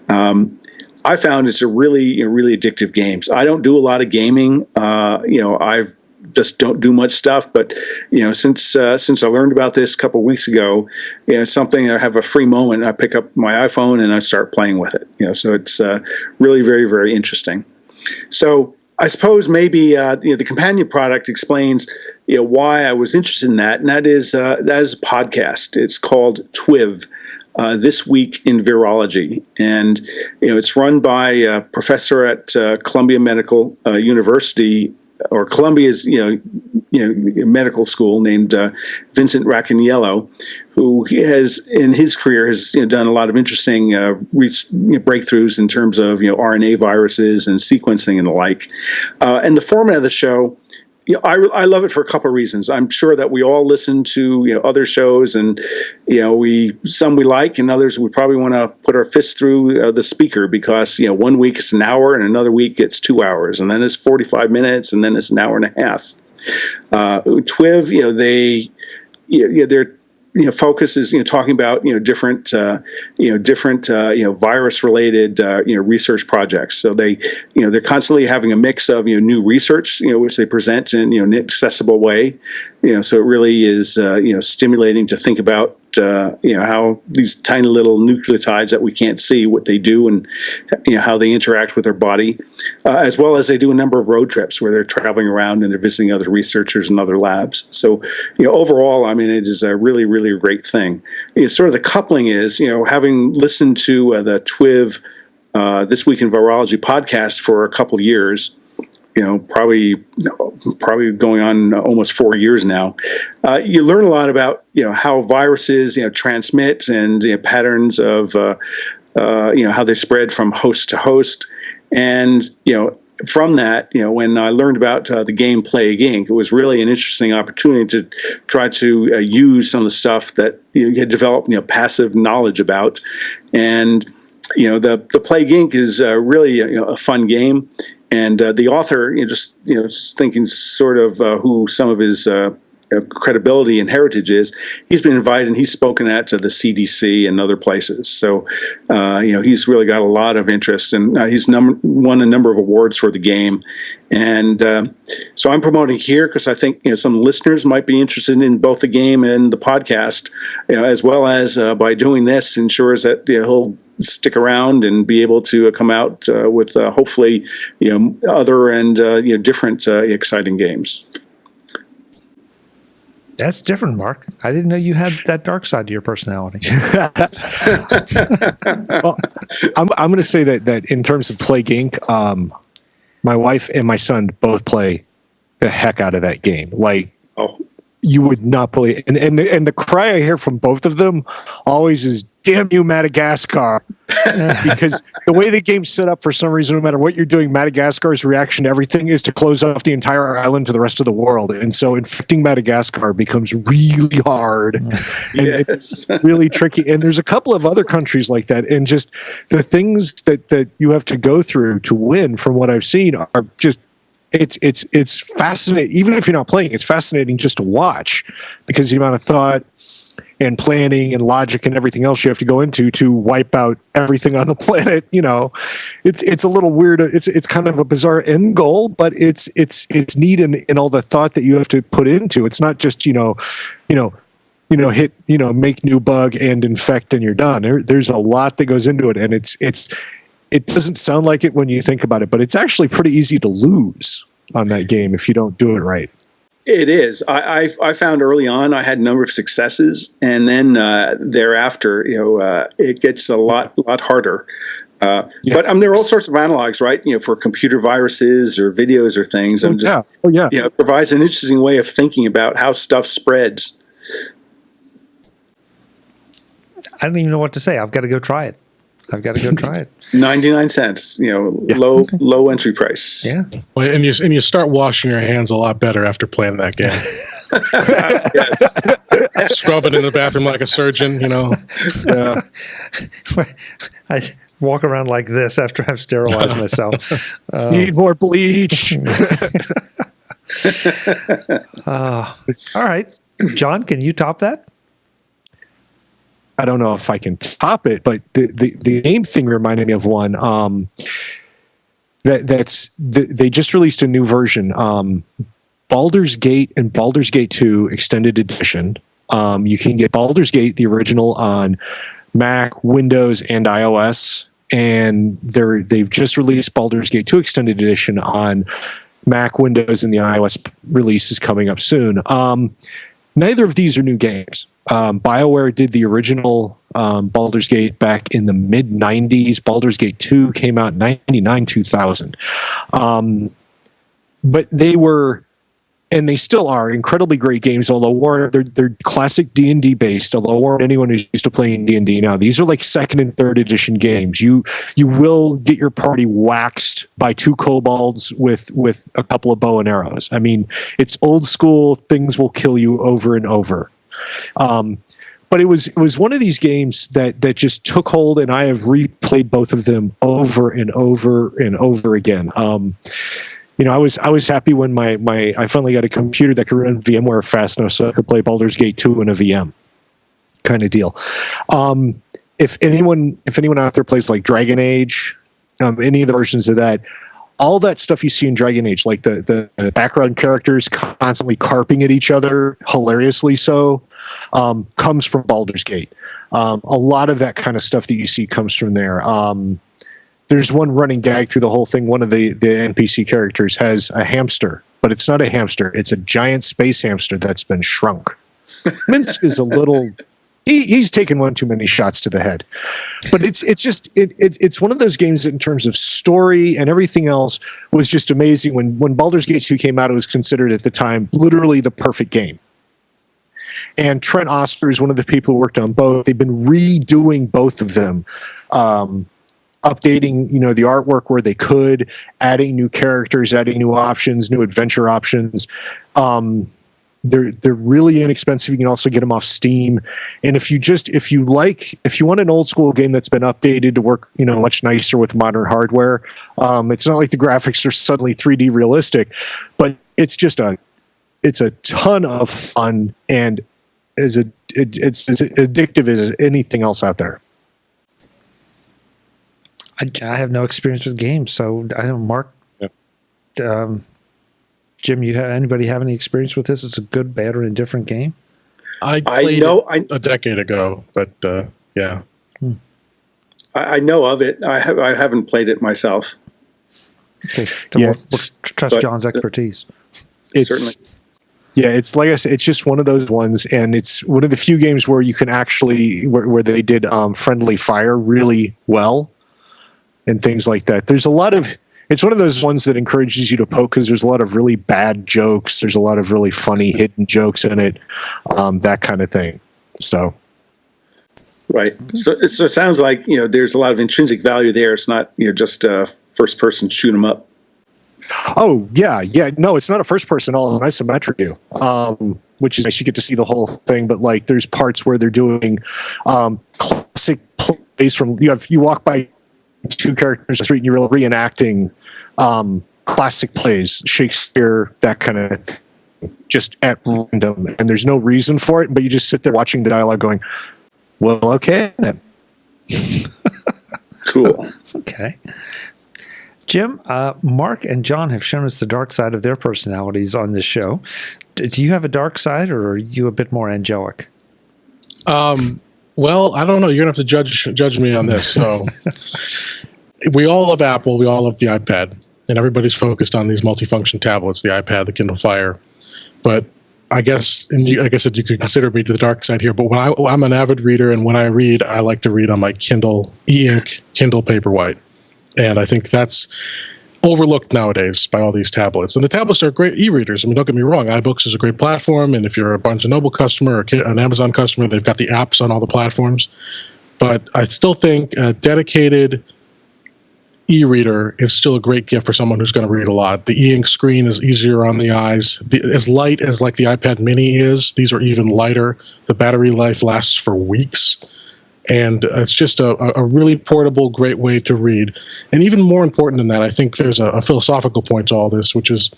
I found it's a really addictive game. So I don't do a lot of gaming. I've just don't do much stuff, but since I learned about this a couple of weeks ago, it's something I have a free moment. I pick up my iPhone and I start playing with it. So it's really very, very interesting. So I suppose maybe the companion product explains why I was interested in that, and that is a podcast. It's called TWIV. This Week in Virology, and it's run by a professor at Columbia Medical University, or Columbia's medical school, named Vincent Racaniello, who has in his career has done a lot of interesting breakthroughs in terms of RNA viruses and sequencing and the like. And the format of the show, I love it for a couple of reasons. I'm sure that we all listen to other shows, and some we like, and others we probably want to put our fists through the speaker, because 1 week it's an hour, and another week it's 2 hours, and then it's 45 minutes, and then it's an hour and a half. TWIV, their focus is talking about different virus related research projects. So they're constantly having a mix of new research which they present in an accessible way. So it really is stimulating to think about how these tiny little nucleotides that we can't see, what they do, and how they interact with our body, as well as they do a number of road trips where they're traveling around and they're visiting other researchers and other labs. So overall, it is a really, really great thing. Sort of the coupling is, having listened to the TWIV This Week in Virology podcast for a couple of years, probably going on almost 4 years now. You learn a lot about how viruses transmit, and patterns of how they spread from host to host. And from that, when I learned about the game Plague Inc., it was really an interesting opportunity to try to use some of the stuff that you had developed passive knowledge about. And the Plague Inc. is really a fun game. And the author, just thinking sort of who some of his credibility and heritage is, he's been invited and he's spoken at the CDC and other places. So, he's really got a lot of interest, and he's won a number of awards for the game. And so I'm promoting here because I think some listeners might be interested in both the game and the podcast, as well as by doing this ensures that he'll stick around and be able to come out with hopefully other and different exciting games. That's different, Mark. I didn't know you had that dark side to your personality. Well, I'm going to say that in terms of Plague Inc., my wife and my son both play the heck out of that game. Like, you would not believe, and the cry I hear from both of them always is, "Damn you, Madagascar!" Because the way the game's set up, for some reason, no matter what you're doing, Madagascar's reaction to everything is to close off the entire island to the rest of the world, and so infecting Madagascar becomes really hard. And it's really tricky. And there's a couple of other countries like that, and just the things that you have to go through to win, from what I've seen, are just. It's fascinating. Even if you're not playing, it's fascinating just to watch, because the amount of thought and planning and logic and everything else you have to go into to wipe out everything on the planet. It's a little weird. It's kind of a bizarre end goal, but it's neat in all the thought that you have to put into. It's not just make new bug and infect and you're done. There's a lot that goes into it, and it doesn't sound like it when you think about it, but it's actually pretty easy to lose on that game if you don't do it right. It is. I found early on I had a number of successes, and then thereafter, it gets a lot harder. But there are all sorts of analogs, right? For computer viruses or videos or things. It provides an interesting way of thinking about how stuff spreads. I don't even know what to say. I've got to go try it. 99 cents, low entry price. Yeah. Well, and you start washing your hands a lot better after playing that game. Yes. Scrub it in the bathroom like a surgeon, Yeah. I walk around like this after I've sterilized myself. Need more bleach. All right. John, can you top that? I don't know if I can top it, but the game thing reminded me of one. They just released a new version, Baldur's Gate and Baldur's Gate 2 Extended Edition. You can get Baldur's Gate, the original, on Mac, Windows, and iOS, and they've just released Baldur's Gate 2 Extended Edition on Mac, Windows, and the iOS release is coming up soon. Neither of these are new games. BioWare did the original Baldur's Gate back in the mid-90s. Baldur's Gate 2 came out in 99, 2000. But they were, and they still are, incredibly great games, although they're classic D&D based, although weren't anyone who's used to playing D&D now. These are like second and third edition games. You will get your party waxed by 2 kobolds with a couple of bow and arrows. I mean, it's old school. Things will kill you over and over. But it was one of these games that just took hold, and I have replayed both of them over and over and over again. I was happy when I finally got a computer that could run VMware fast enough so I could play Baldur's Gate 2 in a VM kind of deal. If anyone out there plays like Dragon Age, any of the versions of that, all that stuff you see in Dragon Age, like the background characters constantly carping at each other, hilariously so, comes from Baldur's Gate. A lot of that kind of stuff that you see comes from there. There's one running gag through the whole thing. One of the NPC characters has a hamster, but it's not a hamster. It's a giant space hamster that's been shrunk. Minsk is a little... He's taken one too many shots to the head, but it's one of those games that in terms of story and everything else was just amazing. When Baldur's Gate 2 came out, it was considered at the time literally the perfect game. And Trent Oster is one of the people who worked on both. They've been redoing both of them, updating the artwork where they could, adding new characters, adding new options, new adventure options. They're really inexpensive. You can also get them off Steam. And if you want an old school game that's been updated to work, much nicer with modern hardware, it's not like the graphics are suddenly 3D realistic, but it's a ton of fun and it's as addictive as anything else out there. I have no experience with games, so I don't. Mark, Jim, anybody have any experience with this? It's a good, bad, or indifferent game? I played it a decade ago, but yeah. I know of it. I haven't played it myself. Okay, we'll trust John's expertise. Certainly. Yeah, it's like I said, it's just one of those ones, and it's one of the few games where you can actually where they did friendly fire really well and things like that. There's a lot of... It's one of those ones that encourages you to poke because there's a lot of really bad jokes. There's a lot of really funny hidden jokes in it, that kind of thing. So, right. So it sounds like there's a lot of intrinsic value there. It's not just first person shoot 'em up. Oh yeah. No, it's not a first person at all. It's an isometric view, which is nice. You get to see the whole thing. But like, there's parts where they're doing classic plays from you walk by 2 characters on the street and you're reenacting classic plays, Shakespeare, that kind of thing, just at random. And there's no reason for it, but you just sit there watching the dialogue going, well, okay then. Cool. Okay. Jim, Mark and John have shown us the dark side of their personalities on this show. Do you have a dark side, or are you a bit more angelic? Well, I don't know. You're gonna have to judge me on this. So, we all love Apple. We all love the iPad, and everybody's focused on these multifunction tablets: the iPad, the Kindle Fire. but I guess, and like I said, you could consider me to the dark side here, but when I'm an avid reader, and when I read, I like to read on my Kindle e-ink, Kindle Paperwhite. And I think that's overlooked nowadays by all these tablets. And the tablets are great e-readers. I mean, don't get me wrong, iBooks is a great platform, and if you're a Barnes & Noble customer or an Amazon customer, they've got the apps on all the platforms. But I still think a dedicated e-reader is still a great gift for someone who's going to read a lot. The e-ink screen is easier on the eyes. As light as like the iPad mini is, these are even lighter. The battery life lasts for weeks. And it's just a really portable, great way to read. And even more important than that, I think there's a philosophical point to all this, which is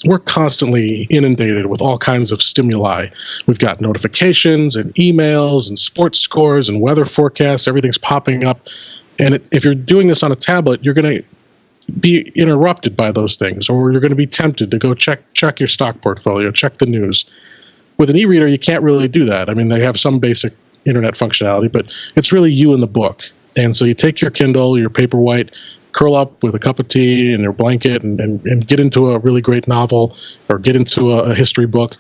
we're constantly inundated with all kinds of stimuli. We've got notifications and emails and sports scores and weather forecasts. Everything's popping up. And if you're doing this on a tablet, you're going to be interrupted by those things, or you're going to be tempted to go check your stock portfolio, check the news. With an e-reader, you can't really do that. I mean, they have some basic internet functionality, but it's really you and the book. And so you take your Kindle, your Paperwhite, curl up with a cup of tea and your blanket and get into a really great novel or get into a history book,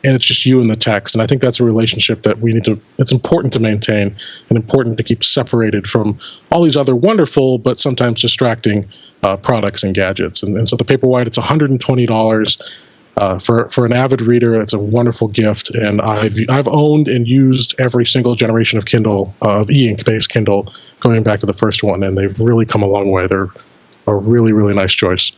and it's just you and the text. And I think that's a relationship that it's important to maintain and important to keep separated from all these other wonderful but sometimes distracting products and gadgets. And so the Paperwhite, it's $120. For an avid reader, it's a wonderful gift, and I've owned and used every single generation of Kindle, of e-ink based Kindle, going back to the first one, and they've really come a long way. They're a really, really nice choice.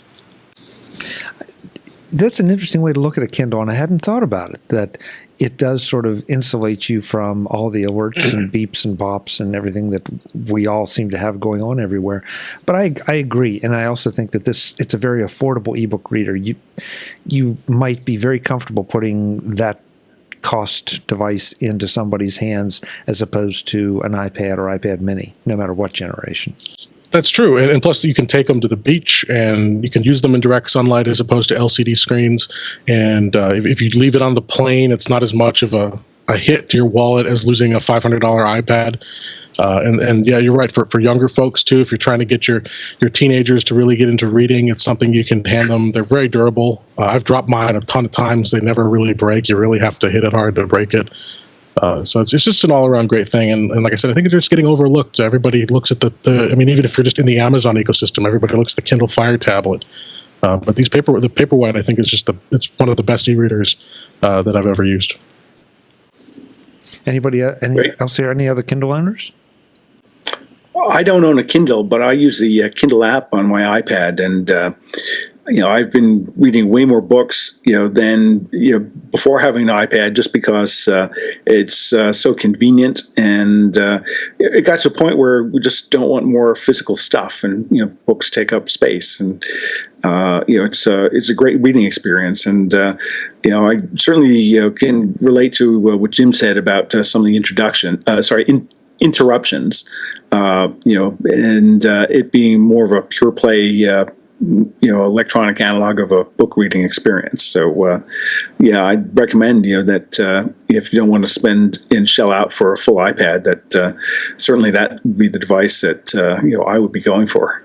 That's an interesting way to look at a Kindle, and I hadn't thought about it, that it does sort of insulate you from all the alerts and beeps and bops and everything that we all seem to have going on everywhere. But I agree, and I also think that it's a very affordable ebook reader. You might be very comfortable putting that cost device into somebody's hands as opposed to an iPad or iPad mini, no matter what generation. That's true, and plus you can take them to the beach, and you can use them in direct sunlight as opposed to LCD screens. And if you leave it on the plane, it's not as much of a hit to your wallet as losing a $500 iPad. And yeah, you're right. For younger folks too, if you're trying to get your teenagers to really get into reading, it's something you can hand them. They're very durable. I've dropped mine a ton of times. They never really break. You really have to hit it hard to break it. So it's just an all-around great thing, and like I said, I think it's just getting overlooked. Everybody looks at I mean, even if you're just in the Amazon ecosystem, everybody looks at the Kindle Fire tablet. But the Paperwhite, I think, is it's one of the best e-readers that I've ever used. Anybody else here? Any other Kindle owners? I don't own a Kindle, but I use the Kindle app on my iPad, and I've been reading way more books, than before having an iPad, just because it's so convenient, and it got to a point where we just don't want more physical stuff, and books take up space, and it's a great reading experience, and I certainly can relate to what Jim said about some of the interruptions, and it being more of a pure play. Electronic analog of a book reading experience. So, I'd recommend, that if you don't want to spend and shell out for a full iPad, that certainly that would be the device that, I would be going for.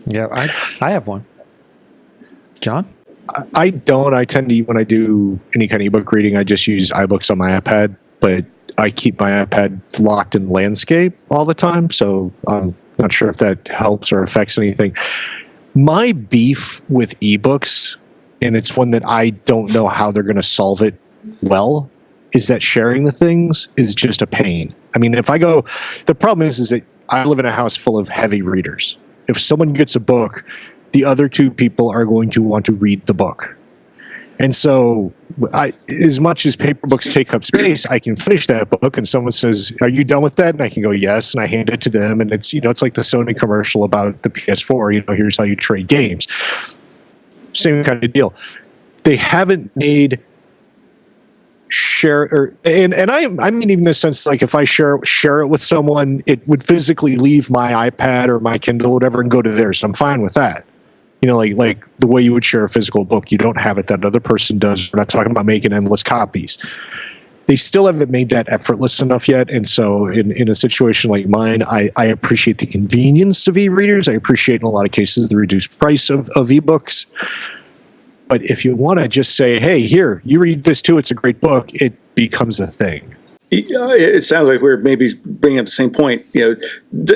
Yeah, I have one. John? I don't. I tend to, when I do any kind of ebook reading, I just use iBooks on my iPad, but I keep my iPad locked in landscape all the time, so not sure if that helps or affects anything. My beef with ebooks, and it's one that I don't know how they're going to solve it well, is that sharing the things is just a pain. I mean, the problem is that I live in a house full of heavy readers. If someone gets a book, the other two people are going to want to read the book. And so as much as paper books take up space, I can finish that book and someone says, "Are you done with that?" And I can go, "Yes." And I hand it to them. And it's, it's like the Sony commercial about the PS4, here's how you trade games. Same kind of deal. They haven't made share, and I mean, even in the sense, like if I share it with someone, it would physically leave my iPad or my Kindle, whatever, and go to theirs. I'm fine with that. Like the way you would share a physical book, you don't have it, that other person does. We're not talking about making endless copies. They still haven't made that effortless enough yet. And so in a situation like mine, I appreciate the convenience of e-readers. I appreciate in a lot of cases the reduced price of ebooks. But if you want to just say, hey, here, you read this too, it's a great book, it becomes a thing. It sounds like we're maybe bringing up the same point.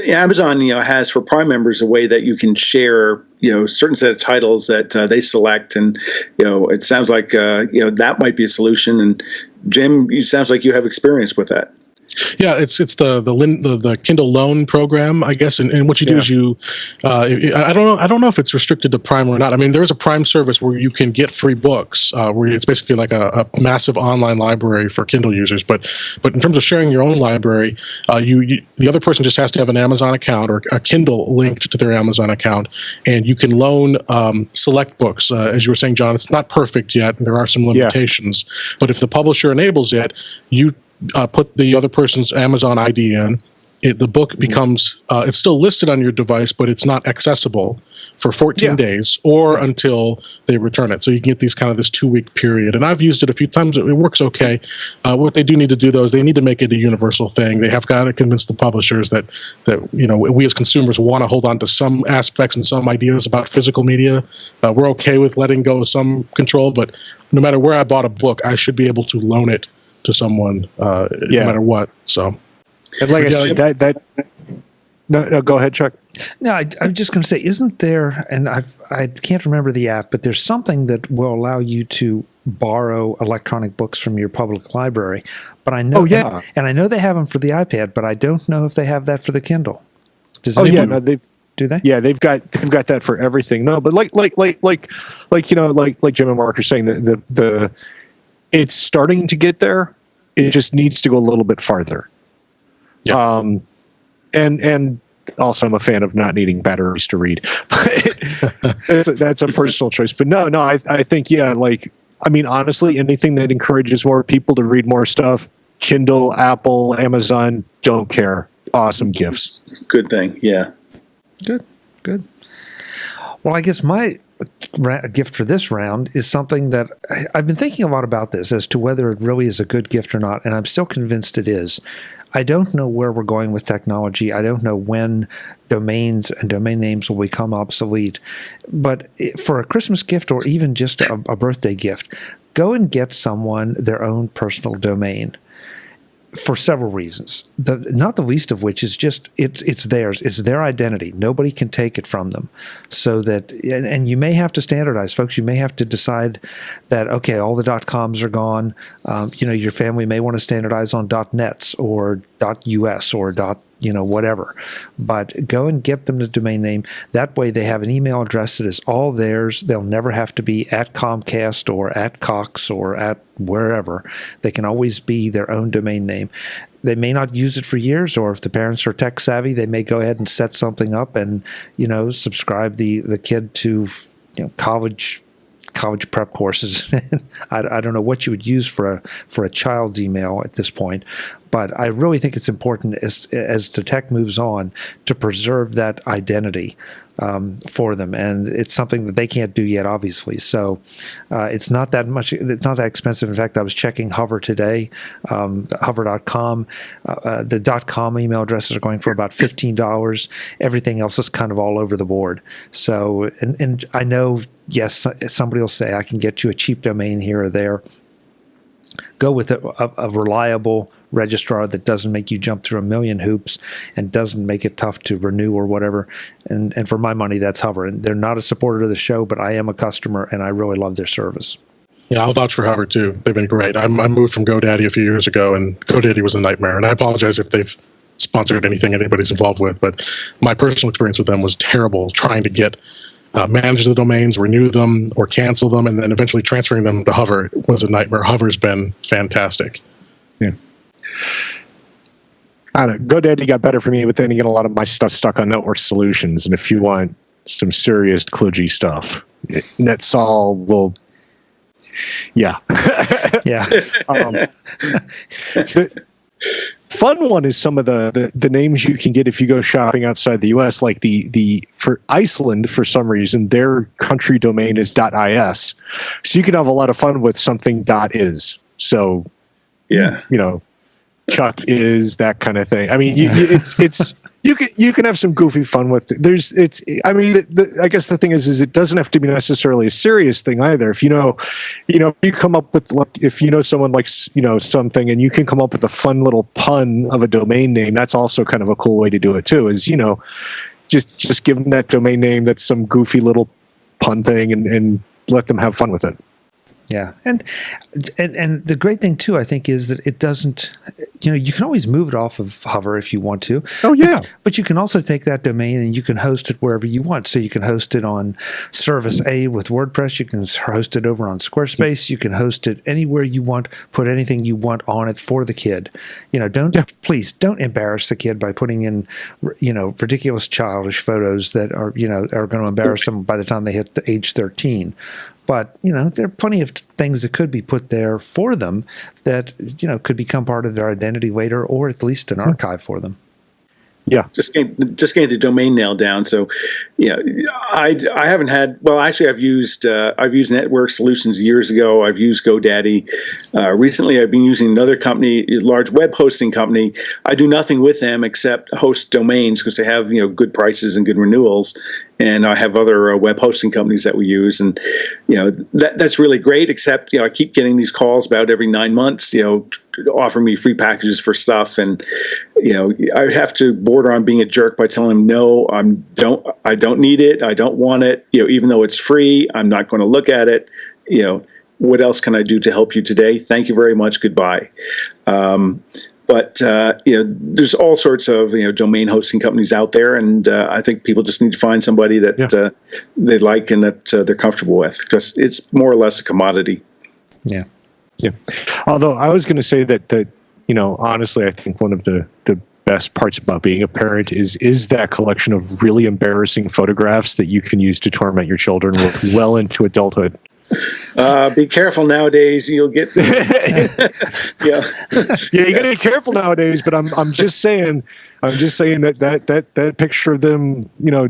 Amazon, has for Prime members a way that you can share, certain set of titles that they select, and it sounds like that might be a solution. And Jim, it sounds like you have experience with that. Yeah, it's the Kindle Loan program, I guess, and what you do is I don't know if it's restricted to Prime or not. I mean, there is a Prime service where you can get free books, where it's basically like a massive online library for Kindle users. But in terms of sharing your own library, the other person just has to have an Amazon account or a Kindle linked to their Amazon account, and you can loan select books. As you were saying, John, it's not perfect yet, and there are some limitations. But if the publisher enables it, you put the other person's Amazon ID in. The book becomes, it's still listed on your device, but it's not accessible for 14 days or until they return it. So you can get this 2-week period. And I've used it a few times. It works okay. What they do need to do, though, is they need to make it a universal thing. They have got to convince the publishers that we as consumers want to hold on to some aspects and some ideas about physical media. We're okay with letting go of some control, but no matter where I bought a book, I should be able to loan it to someone, no matter what. So, and like I said, no, go ahead, Chuck. No, I'm just going to say, isn't there? And I can't remember the app, but there's something that will allow you to borrow electronic books from your public library. But I know, and I know they have them for the iPad, but I don't know if they have that for the Kindle. Does anyone, do they? Yeah, they've got that for everything. No, but like Jim and Mark are saying, the it's starting to get there. It just needs to go a little bit farther. Yeah. And also I'm a fan of not needing batteries to read. That's a personal choice. But no, I think, honestly, anything that encourages more people to read more stuff, Kindle, Apple, Amazon, don't care. Awesome gifts. Good thing. Yeah. Good. Well, I guess my gift for this round is something that I've been thinking a lot about this as to whether it really is a good gift or not, and I'm still convinced it is. I don't know where we're going with technology. I don't know when domains and domain names will become obsolete. But for a Christmas gift or even just a birthday gift, go and get someone their own personal domain. For several reasons, not the least of which is just it's theirs. It's their identity. Nobody can take it from them. So that, and you may have to standardize, folks. You may have to decide that, okay, all the .coms are gone. Your family may want to standardize on .nets or .us or whatever. But go and get them the domain name. That way they have an email address that is all theirs. They'll never have to be at Comcast or at Cox or at wherever. They can always be their own domain name. They may not use it for years, or if the parents are tech savvy, they may go ahead and set something up and, subscribe the kid to, college prep courses. I don't know what you would use for a child's email at this point, but I really think it's important as the tech moves on to preserve that identity for them, and it's something that they can't do yet, obviously. So it's not that much. It's not that expensive. In fact, I was checking Hover today, Hover.com. The .com email addresses are going for about $15. Everything else is kind of all over the board. So, and I know. Yes, somebody will say, I can get you a cheap domain here or there. Go with a reliable registrar that doesn't make you jump through a million hoops and doesn't make it tough to renew or whatever. And for my money, that's Hover. And they're not a supporter of the show, but I am a customer, and I really love their service. Yeah, I'll vouch for Hover, too. They've been great. I moved from GoDaddy a few years ago, and GoDaddy was a nightmare. And I apologize if they've sponsored anything anybody's involved with, but my personal experience with them was terrible, trying to get manage the domains, renew them, or cancel them, and then eventually transferring them to Hover was a nightmare. Hover's been fantastic. Yeah. I don't know. GoDaddy got better for me, but then again, a lot of my stuff stuck on Network Solutions, and if you want some serious kludgy stuff, NetSol will... Yeah. Yeah. Fun one is some of the names you can get if you go shopping outside the U.S. Like for Iceland, for some reason, their country domain is .is, so you can have a lot of fun with something .is. So, yeah, Chuck is that kind of thing. I mean, it's You can have some goofy fun with it. I guess the thing is it doesn't have to be necessarily a serious thing either. If you come up with, if you know someone likes something, and you can come up with a fun little pun of a domain name, that's also kind of a cool way to do it too. Is just give them that domain name that's some goofy little pun thing, and let them have fun with it. Yeah, and the great thing too, I think, is that it doesn't. You can always move it off of Hover if you want to. Oh yeah, but you can also take that domain and you can host it wherever you want. So you can host it on Service A with WordPress. You can host it over on Squarespace. You can host it anywhere you want. Put anything you want on it for the kid. Please don't embarrass the kid by putting in ridiculous childish photos that are going to embarrass them by the time they hit the age 13. But, there are plenty of things that could be put there for them that, could become part of their identity later, or at least an archive for them. Yeah. Just getting the domain nailed down. So, I haven't had, well, actually I've used Network Solutions years ago. I've used GoDaddy. Recently I've been using another company, a large web hosting company. I do nothing with them except host domains because they have, good prices and good renewals. And I have other web hosting companies that we use, and that's really great. Except I keep getting these calls about every 9 months, offering me free packages for stuff, and I have to border on being a jerk by telling them no, I don't need it, I don't want it. Even though it's free, I'm not going to look at it. What else can I do to help you today? Thank you very much. Goodbye. But there's all sorts of domain hosting companies out there, and I think people just need to find somebody that they like and that they're comfortable with, because it's more or less a commodity. Yeah. Yeah. Although I was going to say that honestly, I think one of the best parts about being a parent is that collection of really embarrassing photographs that you can use to torment your children with well into adulthood. Be careful nowadays. You'll get yeah, you gotta be careful nowadays. But I'm just saying that picture of them,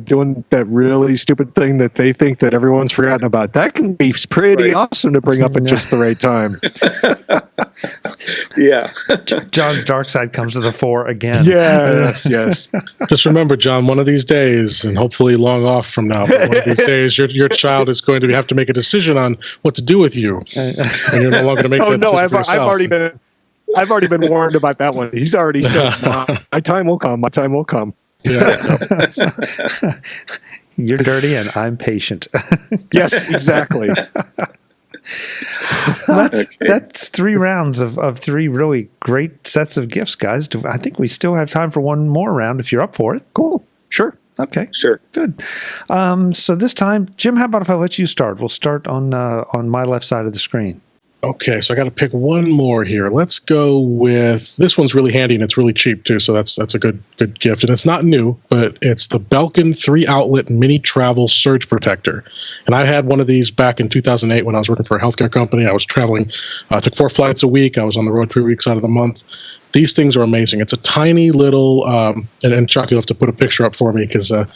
doing that really stupid thing that they think that everyone's forgotten about, that can be pretty awesome to bring up at just the right time. Yeah. John's dark side comes to the fore again. Yes. Just remember, John, one of these days, and hopefully long off from now, but one of these days, your child is going to have to make a decision on what to do with you, and you're no longer going to make that decision for yourself. I've already been warned about that one. He's already said, my time will come. My time will come. Yeah. You're dirty and I'm patient. Yes, exactly. That's 3 rounds of 3 really great sets of gifts, guys. I think we still have time for one more round if you're up for it. Cool. Sure. Okay. Sure. Good. So this time, Jim, how about if I let you start? We'll start on my left side of the screen. Okay, so I got to pick one more here. Let's go with, this one's really handy and it's really cheap too, so that's a good gift. And it's not new, but it's the Belkin 3-outlet mini travel surge protector. And I had one of these back in 2008 when I was working for a healthcare company. I was traveling, took 4 flights a week. I was on the road 3 weeks out of the month. These things are amazing. It's a tiny little, and Chuck, you'll have to put a picture up for me because I'm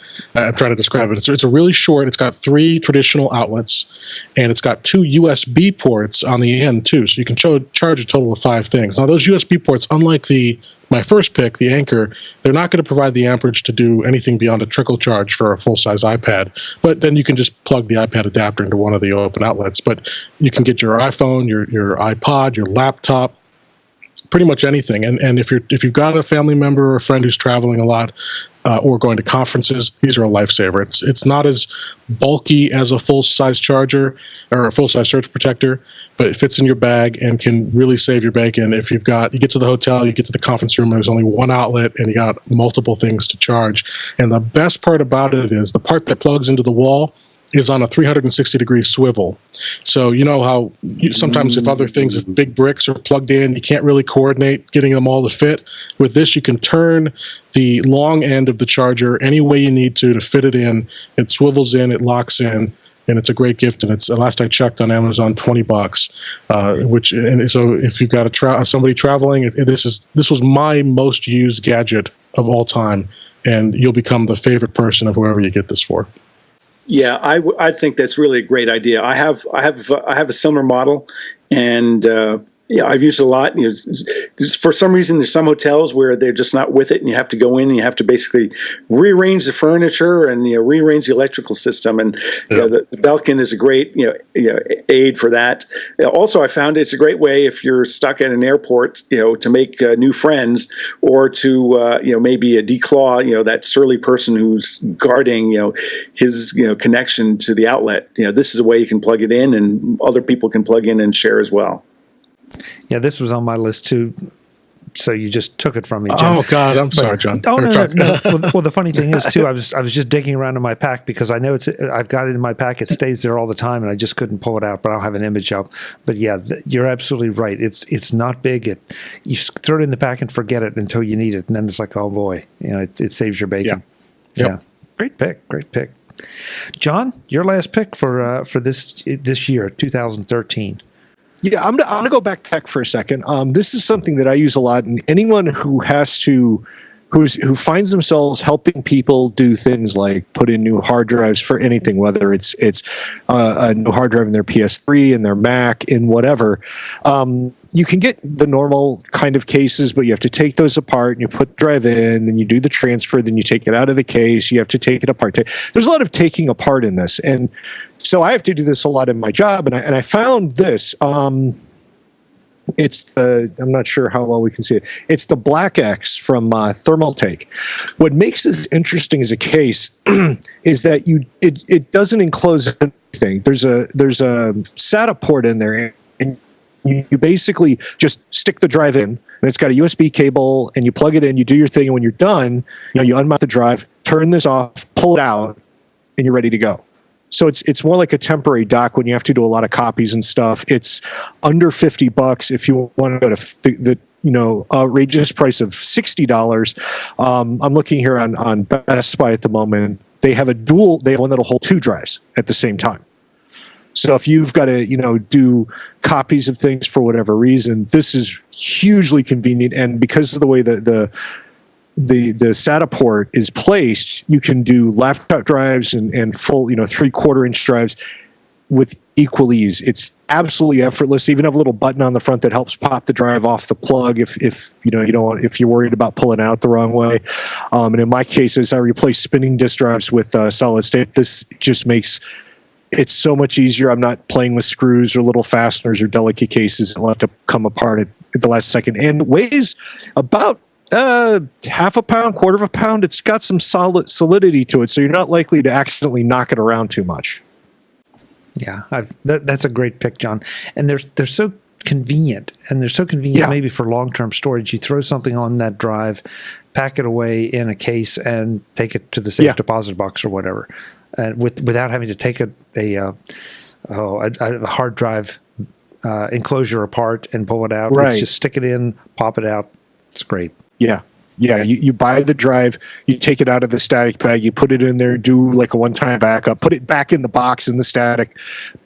trying to describe it. It's a really short, it's got 3 traditional outlets, and it's got 2 USB ports on the end too. So you can charge a total of 5 things. Now those USB ports, unlike my first pick, the Anchor, they're not going to provide the amperage to do anything beyond a trickle charge for a full-size iPad. But then you can just plug the iPad adapter into one of the open outlets. But you can get your iPhone, your iPod, your laptop, pretty much anything. And if you've got a family member or a friend who's traveling a lot or going to conferences, these are a lifesaver. It's not as bulky as a full-size charger or a full-size surge protector, but it fits in your bag and can really save your bacon. If you get to the hotel, you get to the conference room, there's only one outlet and you got multiple things to charge. And the best part about it is the part that plugs into the wall is on a 360-degree swivel. So you know how sometimes if big bricks are plugged in, you can't really coordinate getting them all to fit. With this, you can turn the long end of the charger any way you need to fit it in. It swivels in, it locks in, and it's a great gift. And it's, last I checked on Amazon, $20. So if you've got somebody traveling, this was my most used gadget of all time, and you'll become the favorite person of whoever you get this for. Yeah, I think that's really a great idea. I have a similar model, and Yeah, I've used it a lot. For some reason, there's some hotels where they're just not with it, and you have to go in and you have to basically rearrange the furniture and rearrange the electrical system. And the Belkin is a great aid for that. Also, I found it's a great way if you're stuck at an airport, to make new friends, or to maybe declaw that surly person who's guarding his connection to the outlet. This is a way you can plug it in, and other people can plug in and share as well. Yeah, this was on my list too. So you just took it from me, Jim. Oh God, I'm sorry, John. Oh no. Well, the funny thing is too, I was just digging around in my pack because I know I've got it in my pack. It stays there all the time, and I just couldn't pull it out. But I'll have an image up. But yeah, you're absolutely right. It's not big. You throw it in the pack and forget it until you need it, and then it's like, oh boy, it saves your bacon. Yeah. Yeah, great pick. John, your last pick for this year, 2013. Yeah, I'm gonna go back tech for a second. This is something that I use a lot, and anyone who finds themselves helping people do things like put in new hard drives for anything, whether it's a new hard drive in their PS3, in their Mac, in whatever. You can get the normal kind of cases, but you have to take those apart and you put the drive in, then you do the transfer, then you take it out of the case, you have to take it apart. There's a lot of taking apart in this. And so I have to do this a lot in my job. And I found this, it's I'm not sure how well we can see it. It's the Black X from Thermaltake. What makes this interesting as a case is that it doesn't enclose anything. There's a SATA port in there, and you basically just stick the drive in, and it's got a USB cable, and you plug it in, you do your thing, and when you're done, you unmount the drive, turn this off, pull it out, and you're ready to go. So it's more like a temporary dock when you have to do a lot of copies and stuff. It's under $50 if you want to go to the outrageous price of $60. I'm looking here on Best Buy at the moment. They have one that'll hold 2 drives at the same time. So if you've got to, do copies of things for whatever reason, this is hugely convenient. And because of the way that the SATA port is placed, you can do laptop drives and full, 3/4-inch drives with equal ease. It's absolutely effortless. Even have a little button on the front that helps pop the drive off the plug if you're worried about pulling out the wrong way. And in my cases, I replace spinning disk drives with solid state. This just makes it's so much easier. I'm not playing with screws or little fasteners or delicate cases that will have to come apart at the last second. And weighs about half a pound, quarter of a pound. It's got some solidity to it, so you're not likely to accidentally knock it around too much. Yeah, that's a great pick, John. And they're so convenient, and they're so convenient maybe for long-term storage. You throw something on that drive, pack it away in a case, and take it to the safe deposit box or whatever, without having to take a hard drive enclosure apart and pull it out. Right. Let's just stick it in, pop it out. It's great. Yeah. You buy the drive, you take it out of the static bag, you put it in there, do like a one-time backup, put it back in the box in the static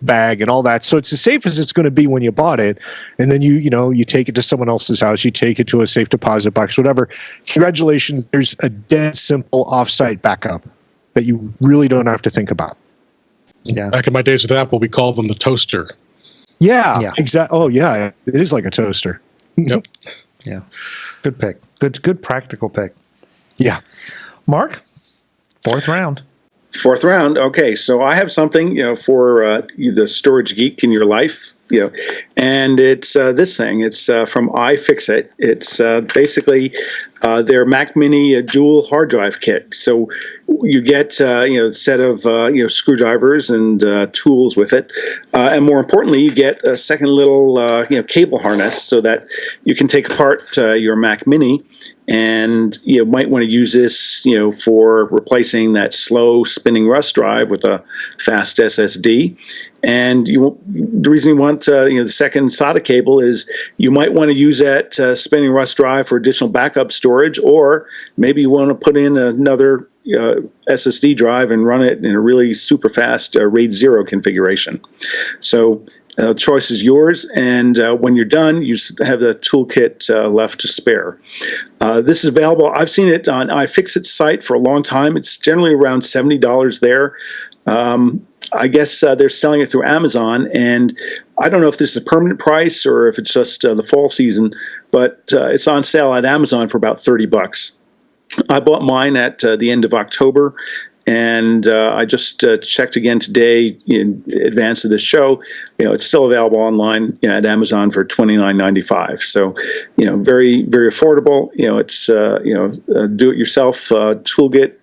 bag and all that. So it's as safe as it's going to be when you bought it. And then you take it to someone else's house, you take it to a safe deposit box, whatever. Congratulations, there's a dead simple offsite backup that you really don't have to think about. Yeah. Back in my days with Apple, we called them the toaster. Yeah. Exactly. Oh yeah, it is like a toaster. Yep. Yeah. Good pick. Good practical pick. Yeah. Mark, fourth round. Okay, so I have something, for the storage geek in your life, and it's this thing. It's from iFixit. It's basically their Mac Mini dual hard drive kit. So you get a set of screwdrivers and tools with it, and more importantly, you get a second little cable harness so that you can take apart your Mac Mini. And you might want to use this, for replacing that slow spinning Rust drive with a fast SSD. And the reason you want, the second SATA cable is you might want to use that spinning Rust drive for additional backup storage, or maybe you want to put in another SSD drive and run it in a really super fast RAID 0 configuration. So the choice is yours, and when you're done, you have the toolkit left to spare. This is available. I've seen it on iFixit's site for a long time. It's generally around $70 there. I guess they're selling it through Amazon, and I don't know if this is a permanent price or if it's just the fall season, but it's on sale at Amazon for about $30. I bought mine at the end of October, and I just checked again today in advance of this show. It's still available online at Amazon for $29.95. So, very, very affordable. It's do-it-yourself toolkit.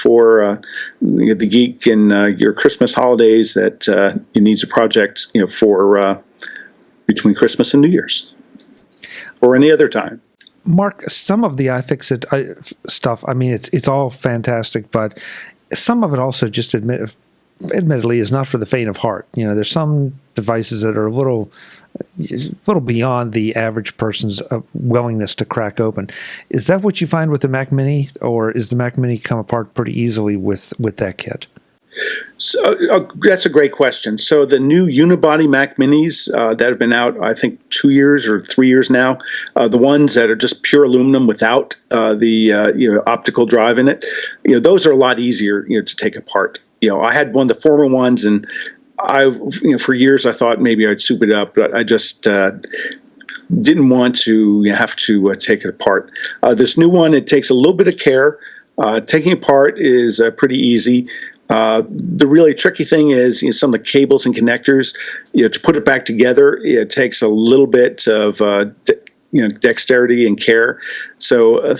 For the geek and your Christmas holidays that you need a project, for between Christmas and New Year's, or any other time. Mark, some of the iFixit stuff, I mean, it's all fantastic, but some of it also just admittedly is not for the faint of heart. There's some devices that are a little beyond the average person's willingness to crack open. Is that what you find with the Mac Mini, or is the Mac Mini come apart pretty easily with that kit? So that's a great question. So the new unibody Mac Minis that have been out, I think, 2 years or 3 years now, the ones that are just pure aluminum without the optical drive in it, those are a lot easier to take apart. I had one of the former ones, and for years I thought maybe I'd soup it up, but I just didn't want to have to take it apart. This new one, it takes a little bit of care. Taking apart is pretty easy. The really tricky thing is some of the cables and connectors. To put it back together, it takes a little bit of dexterity and care. So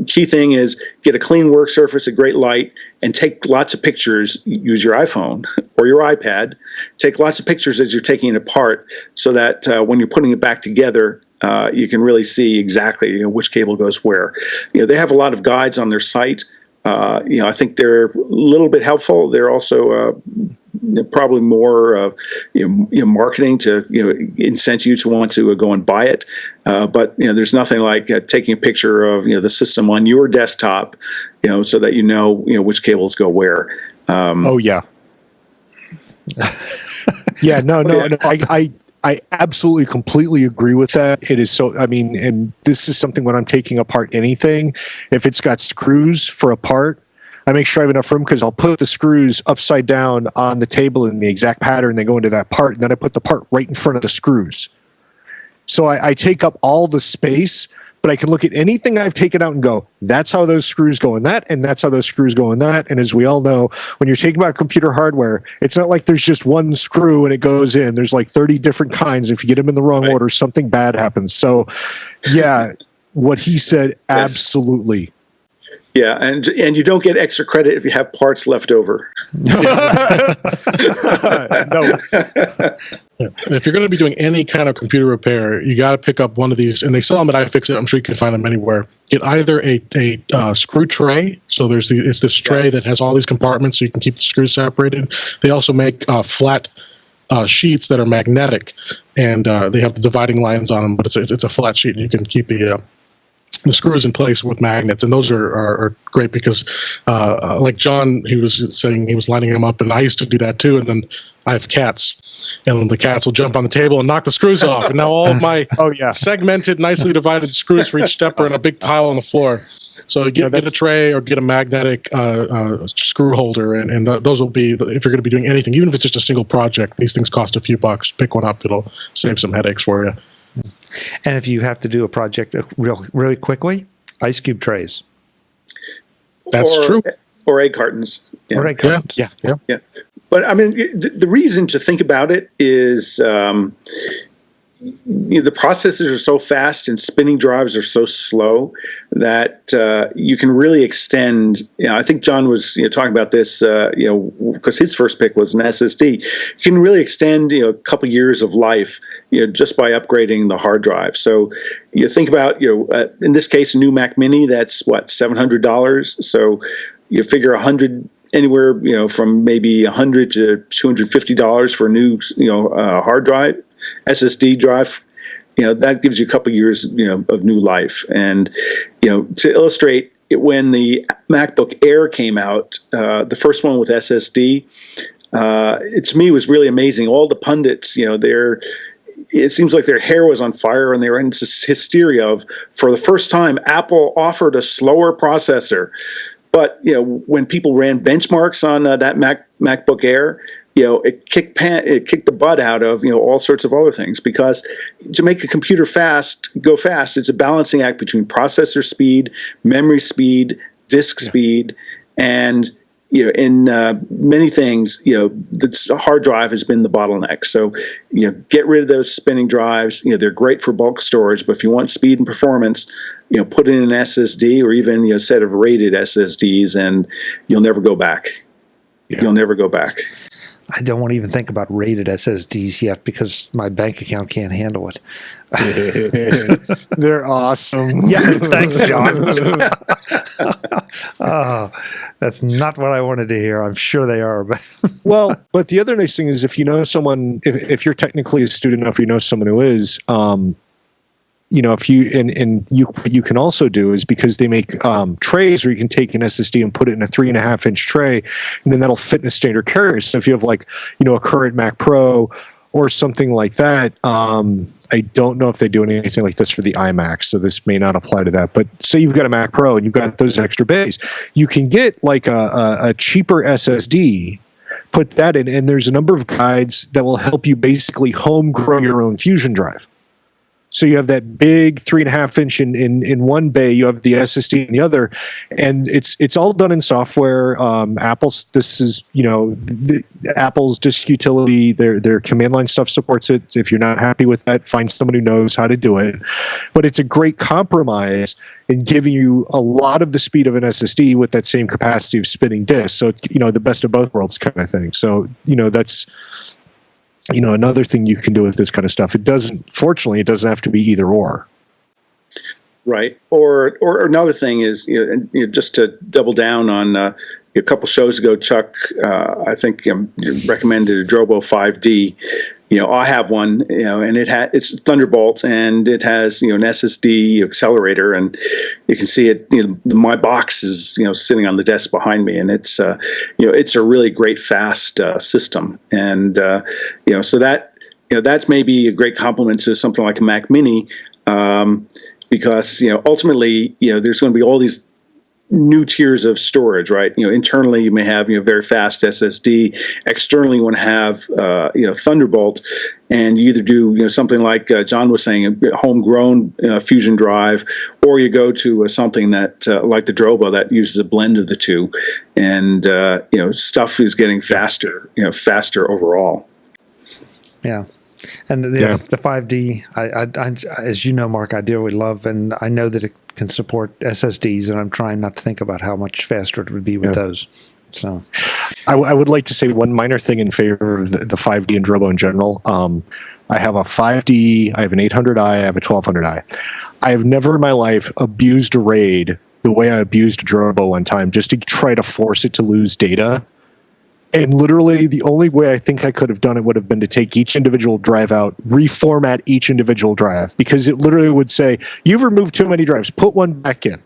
key thing is get a clean work surface, a great light, and take lots of pictures. Use your iPhone or your iPad. Take lots of pictures as you're taking it apart, so that when you're putting it back together, you can really see exactly which cable goes where. They have a lot of guides on their site. I think they're a little bit helpful. They're also probably more marketing to incent you to want to go and buy it. But there's nothing like taking a picture of the system on your desktop, so that which cables go where. Oh yeah. Yeah. No. I absolutely, completely agree with that. It is so, and this is something when I'm taking apart anything, if it's got screws for a part, I make sure I have enough room, because I'll put the screws upside down on the table in the exact pattern they go into that part, and then I put the part right in front of the screws. So I take up all the space, but I can look at anything I've taken out and go, that's how those screws go in that, and that's how those screws go in that. And as we all know, when you're taking about computer hardware, it's not like there's just one screw and it goes in. There's like 30 different kinds. If you get them in the wrong order, something bad happens. So, yeah, what he said, absolutely. Yeah, and you don't get extra credit if you have parts left over. No. If you're going to be doing any kind of computer repair, you got to pick up one of these, and they sell them at iFixit. I'm sure you can find them anywhere. Get either a screw tray. So it's this tray that has all these compartments, so you can keep the screws separated. They also make flat sheets that are magnetic, and they have the dividing lines on them, but it's a flat sheet, and you can keep the screws in place with magnets, and those are great because, like John, he was saying he was lining them up, and I used to do that too. And then I have cats, and the cats will jump on the table and knock the screws off, and now all of my segmented, nicely divided screws for each step are in a big pile on the floor. So get a tray or get a magnetic screw holder, and those will be, if you're going to be doing anything, even if it's just a single project. These things cost a few bucks. Pick one up; it'll save some headaches for you. And if you have to do a project really quickly, ice cube trays. That's true. Or egg cartons. Or egg cartons. Yeah. But the reason to think about it is the processors are so fast and spinning drives are so slow that you can really extend. I think John was talking about this, because his first pick was an SSD. You can really extend a couple years of life, just by upgrading the hard drive. So you think about in this case, a new Mac Mini, that's what, $700. So you figure anywhere from maybe $100 to $250 for a new hard drive. SSD drive, that gives you a couple years, of new life. And, to illustrate it, when the MacBook Air came out, the first one with SSD, it to me was really amazing. All the pundits, it seems like their hair was on fire, and they were in this hysteria of, for the first time, Apple offered a slower processor. But when people ran benchmarks on that MacBook Air, it kicked the butt out of all sorts of other things, because to make a computer go fast, it's a balancing act between processor speed, memory speed, disk speed, and in many things, the hard drive has been the bottleneck. So, get rid of those spinning drives. They're great for bulk storage, but if you want speed and performance, put in an SSD or even a set of rated SSDs, and you'll never go back. Yeah. You'll never go back. I don't want to even think about rated SSDs yet because my bank account can't handle it. They're awesome. Yeah, thanks, John. Oh, that's not what I wanted to hear. I'm sure they are. Well, but the other nice thing is if you know someone, if you're technically astute enough, you know someone who is, if you what you can also do is, because they make trays where you can take an SSD and put it in a 3.5-inch tray, and then that'll fit in a standard carrier. So if you have a current Mac Pro or something like that, I don't know if they do anything like this for the iMac, so this may not apply to that. But say you've got a Mac Pro and you've got those extra bays, you can get a cheaper SSD, put that in, and there's a number of guides that will help you basically home grow your own Fusion drive. So you have that big 3.5-inch in one bay, you have the SSD in the other, and it's all done in software. Apple's Apple's disk utility, their command line stuff supports it. If you're not happy with that, find someone who knows how to do it. But it's a great compromise in giving you a lot of the speed of an SSD with that same capacity of spinning disk. So the best of both worlds kind of thing. So that's another thing you can do with this kind of stuff. Fortunately, it doesn't have to be either or. Right. Or another thing is, just to double down on a couple shows ago, Chuck, I think you recommended a Drobo 5D. I have one, and it's Thunderbolt, and it has, an SSD accelerator, and you can see it, my box is, sitting on the desk behind me, and it's, it's a really great fast system. And, so that, that's maybe a great compliment to something like a Mac Mini, because, ultimately, there's going to be all these new tiers of storage, right? Internally you may have, very fast SSD. Externally you want to have, Thunderbolt, and you either do, something like John was saying, a homegrown Fusion drive, or you go to something that, like the Drobo, that uses a blend of the two, and stuff is getting faster, faster overall. Yeah. And the 5D, I, as you know, Mark, I dearly love, and I know that it can support SSDs, and I'm trying not to think about how much faster it would be with those. So, I would like to say one minor thing in favor of the 5D and Drobo in general. I have a 5D, I have an 800i, I have a 1200i. I have never in my life abused a RAID the way I abused a Drobo one time, just to try to force it to lose data. And literally the only way I think I could have done it would have been to take each individual drive out, reformat each individual drive, because it literally would say, you've removed too many drives, put one back in.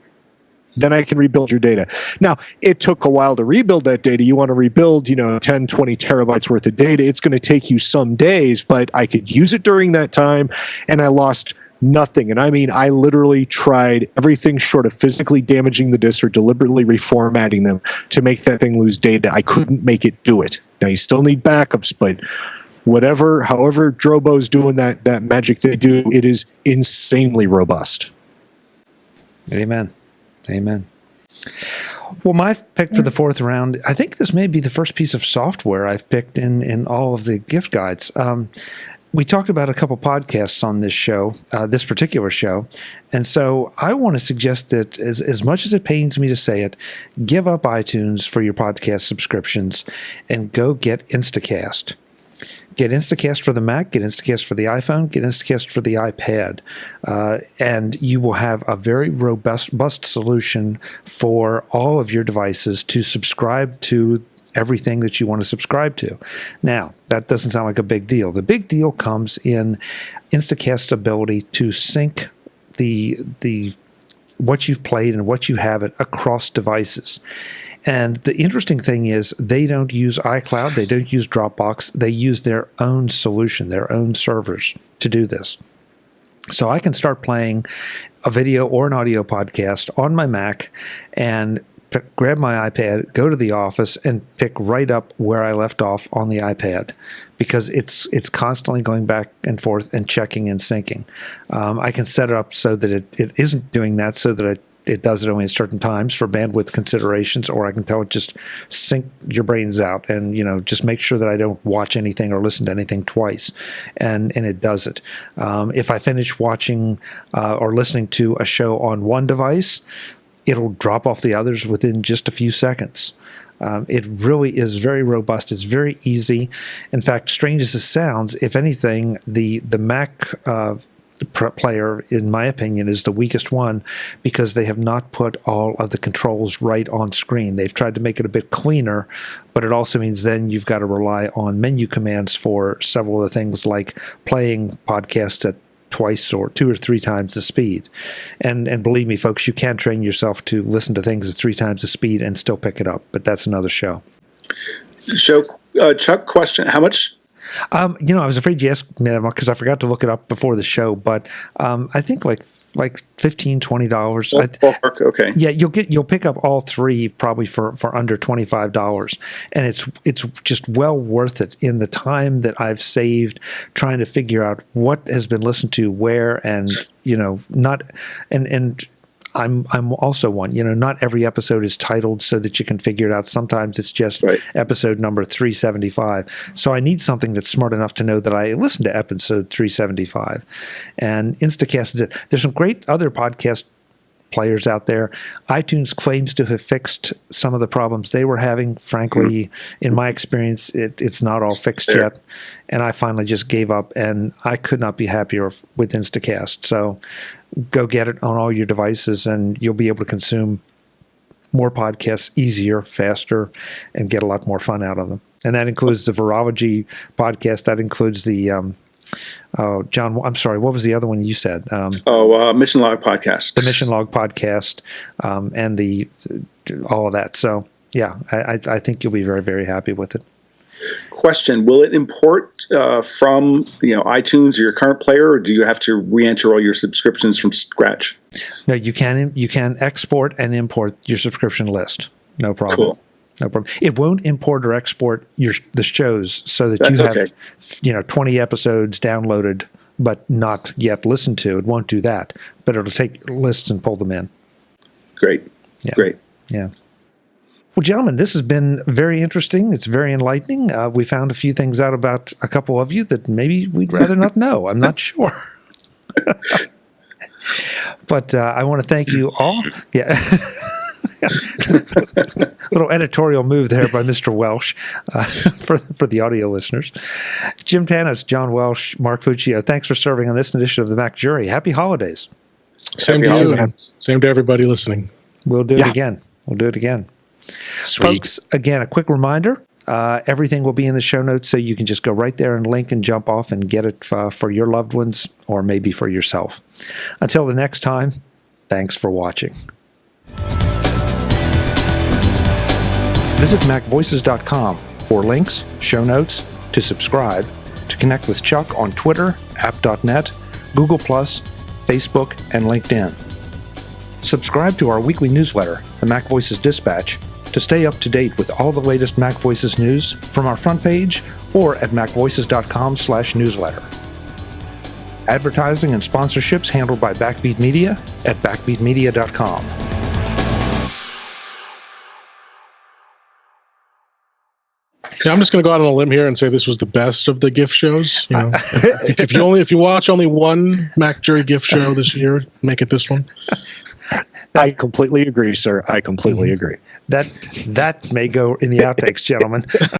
Then I can rebuild your data. Now, it took a while to rebuild that data. You want to rebuild, 10, 20 terabytes worth of data. It's going to take you some days, but I could use it during that time, and I lost nothing. And I mean, I literally tried everything short of physically damaging the disks or deliberately reformatting them to make that thing lose data. I couldn't make it do it. Now, you still need backups, but however Drobo's doing that magic they do, it is insanely robust. Amen. Well, my pick for the fourth round, I think this may be the first piece of software I've picked in all of the gift guides. We talked about a couple podcasts on this show, this particular show, and so I want to suggest that as much as it pains me to say it, give up iTunes for your podcast subscriptions and go get Instacast. Get Instacast for the Mac, get Instacast for the iPhone, get Instacast for the iPad, and you will have a very robust solution for all of your devices to subscribe to everything that you want to subscribe to. Now, that doesn't sound like a big deal. The big deal comes in Instacast's ability to sync the what you've played and what you have it across devices. And the interesting thing is they don't use iCloud, they don't use Dropbox, they use their own solution, their own servers to do this. So I can start playing a video or an audio podcast on my Mac and grab my iPad, go to the office, and pick right up where I left off on the iPad, because it's constantly going back and forth and checking and syncing. I can set it up so that it isn't doing that, so that it does it only at certain times for bandwidth considerations, or I can tell it just sync your brains out and, just make sure that I don't watch anything or listen to anything twice. And it does it. If I finish watching or listening to a show on one device, it'll drop off the others within just a few seconds. It really is very robust. It's very easy. In fact, strange as it sounds, if anything, the Mac player, in my opinion, is the weakest one, because they have not put all of the controls right on screen. They've tried to make it a bit cleaner, but it also means then you've got to rely on menu commands for several of the things, like playing podcasts at twice or 2 or 3 times the speed. And believe me, folks, you can train yourself to listen to things at 3 times the speed and still pick it up, but that's another show. Chuck, question: how much? I was afraid you asked me that, because I forgot to look it up before the show, but I think like $15, $20. Okay. Yeah, you'll pick up all 3 probably for under $25, and it's just well worth it in the time that I've saved trying to figure out what has been listened to where, and not and I'm also one. Not every episode is titled so that you can figure it out. Sometimes it's just episode number 375. So I need something that's smart enough to know that I listened to episode 375. And Instacast is it. There's some great other podcast players out there. iTunes claims to have fixed some of the problems they were having. Frankly, in my experience, it's not all fixed yet. And I finally just gave up, and I could not be happier with Instacast. So go get it on all your devices, and you'll be able to consume more podcasts easier, faster, and get a lot more fun out of them. And that includes the Virology podcast. That includes the John, I'm sorry, what was the other one you said? Mission Log Podcast. The Mission Log Podcast, and all of that. So, yeah, I think you'll be very, very happy with it. Question: will it import from iTunes or your current player, or do you have to re-enter all your subscriptions from scratch? No, you can export and import your subscription list. No problem. Cool. No problem. It won't import or export the shows so that you have 20 episodes downloaded but not yet listened to. It won't do that, but it'll take lists and pull them in. Great. Yeah. Great. Yeah. Well, gentlemen, this has been very interesting. It's very enlightening. We found a few things out about a couple of you that maybe we'd rather not know. I'm not sure. But I want to thank you all. Yeah. Little editorial move there by Mr. Welch for the audio listeners. Jim Tanous, John Welch, Mark Fuccio, thanks for serving on this edition of the Mac Jury. Happy holidays. Same to you. Same to everybody listening. We'll do it again. We'll do it again. Sweet. Folks, again, a quick reminder. Everything will be in the show notes, so you can just go right there and link and jump off and get it for your loved ones, or maybe for yourself. Until the next time, thanks for watching. Visit MacVoices.com for links, show notes, to subscribe, to connect with Chuck on Twitter, app.net, Google+, Facebook, and LinkedIn. Subscribe to our weekly newsletter, the Mac Voices Dispatch, to stay up to date with all the latest Mac Voices news from our front page or at MacVoices.com/newsletter. Advertising and sponsorships handled by Backbeat Media at BackbeatMedia.com. Yeah, I'm just going to go out on a limb here and say this was the best of the gift shows. If you watch only one Mac Jury gift show this year, make it this one. I completely agree, sir. I completely agree. That may go in the outtakes, gentlemen.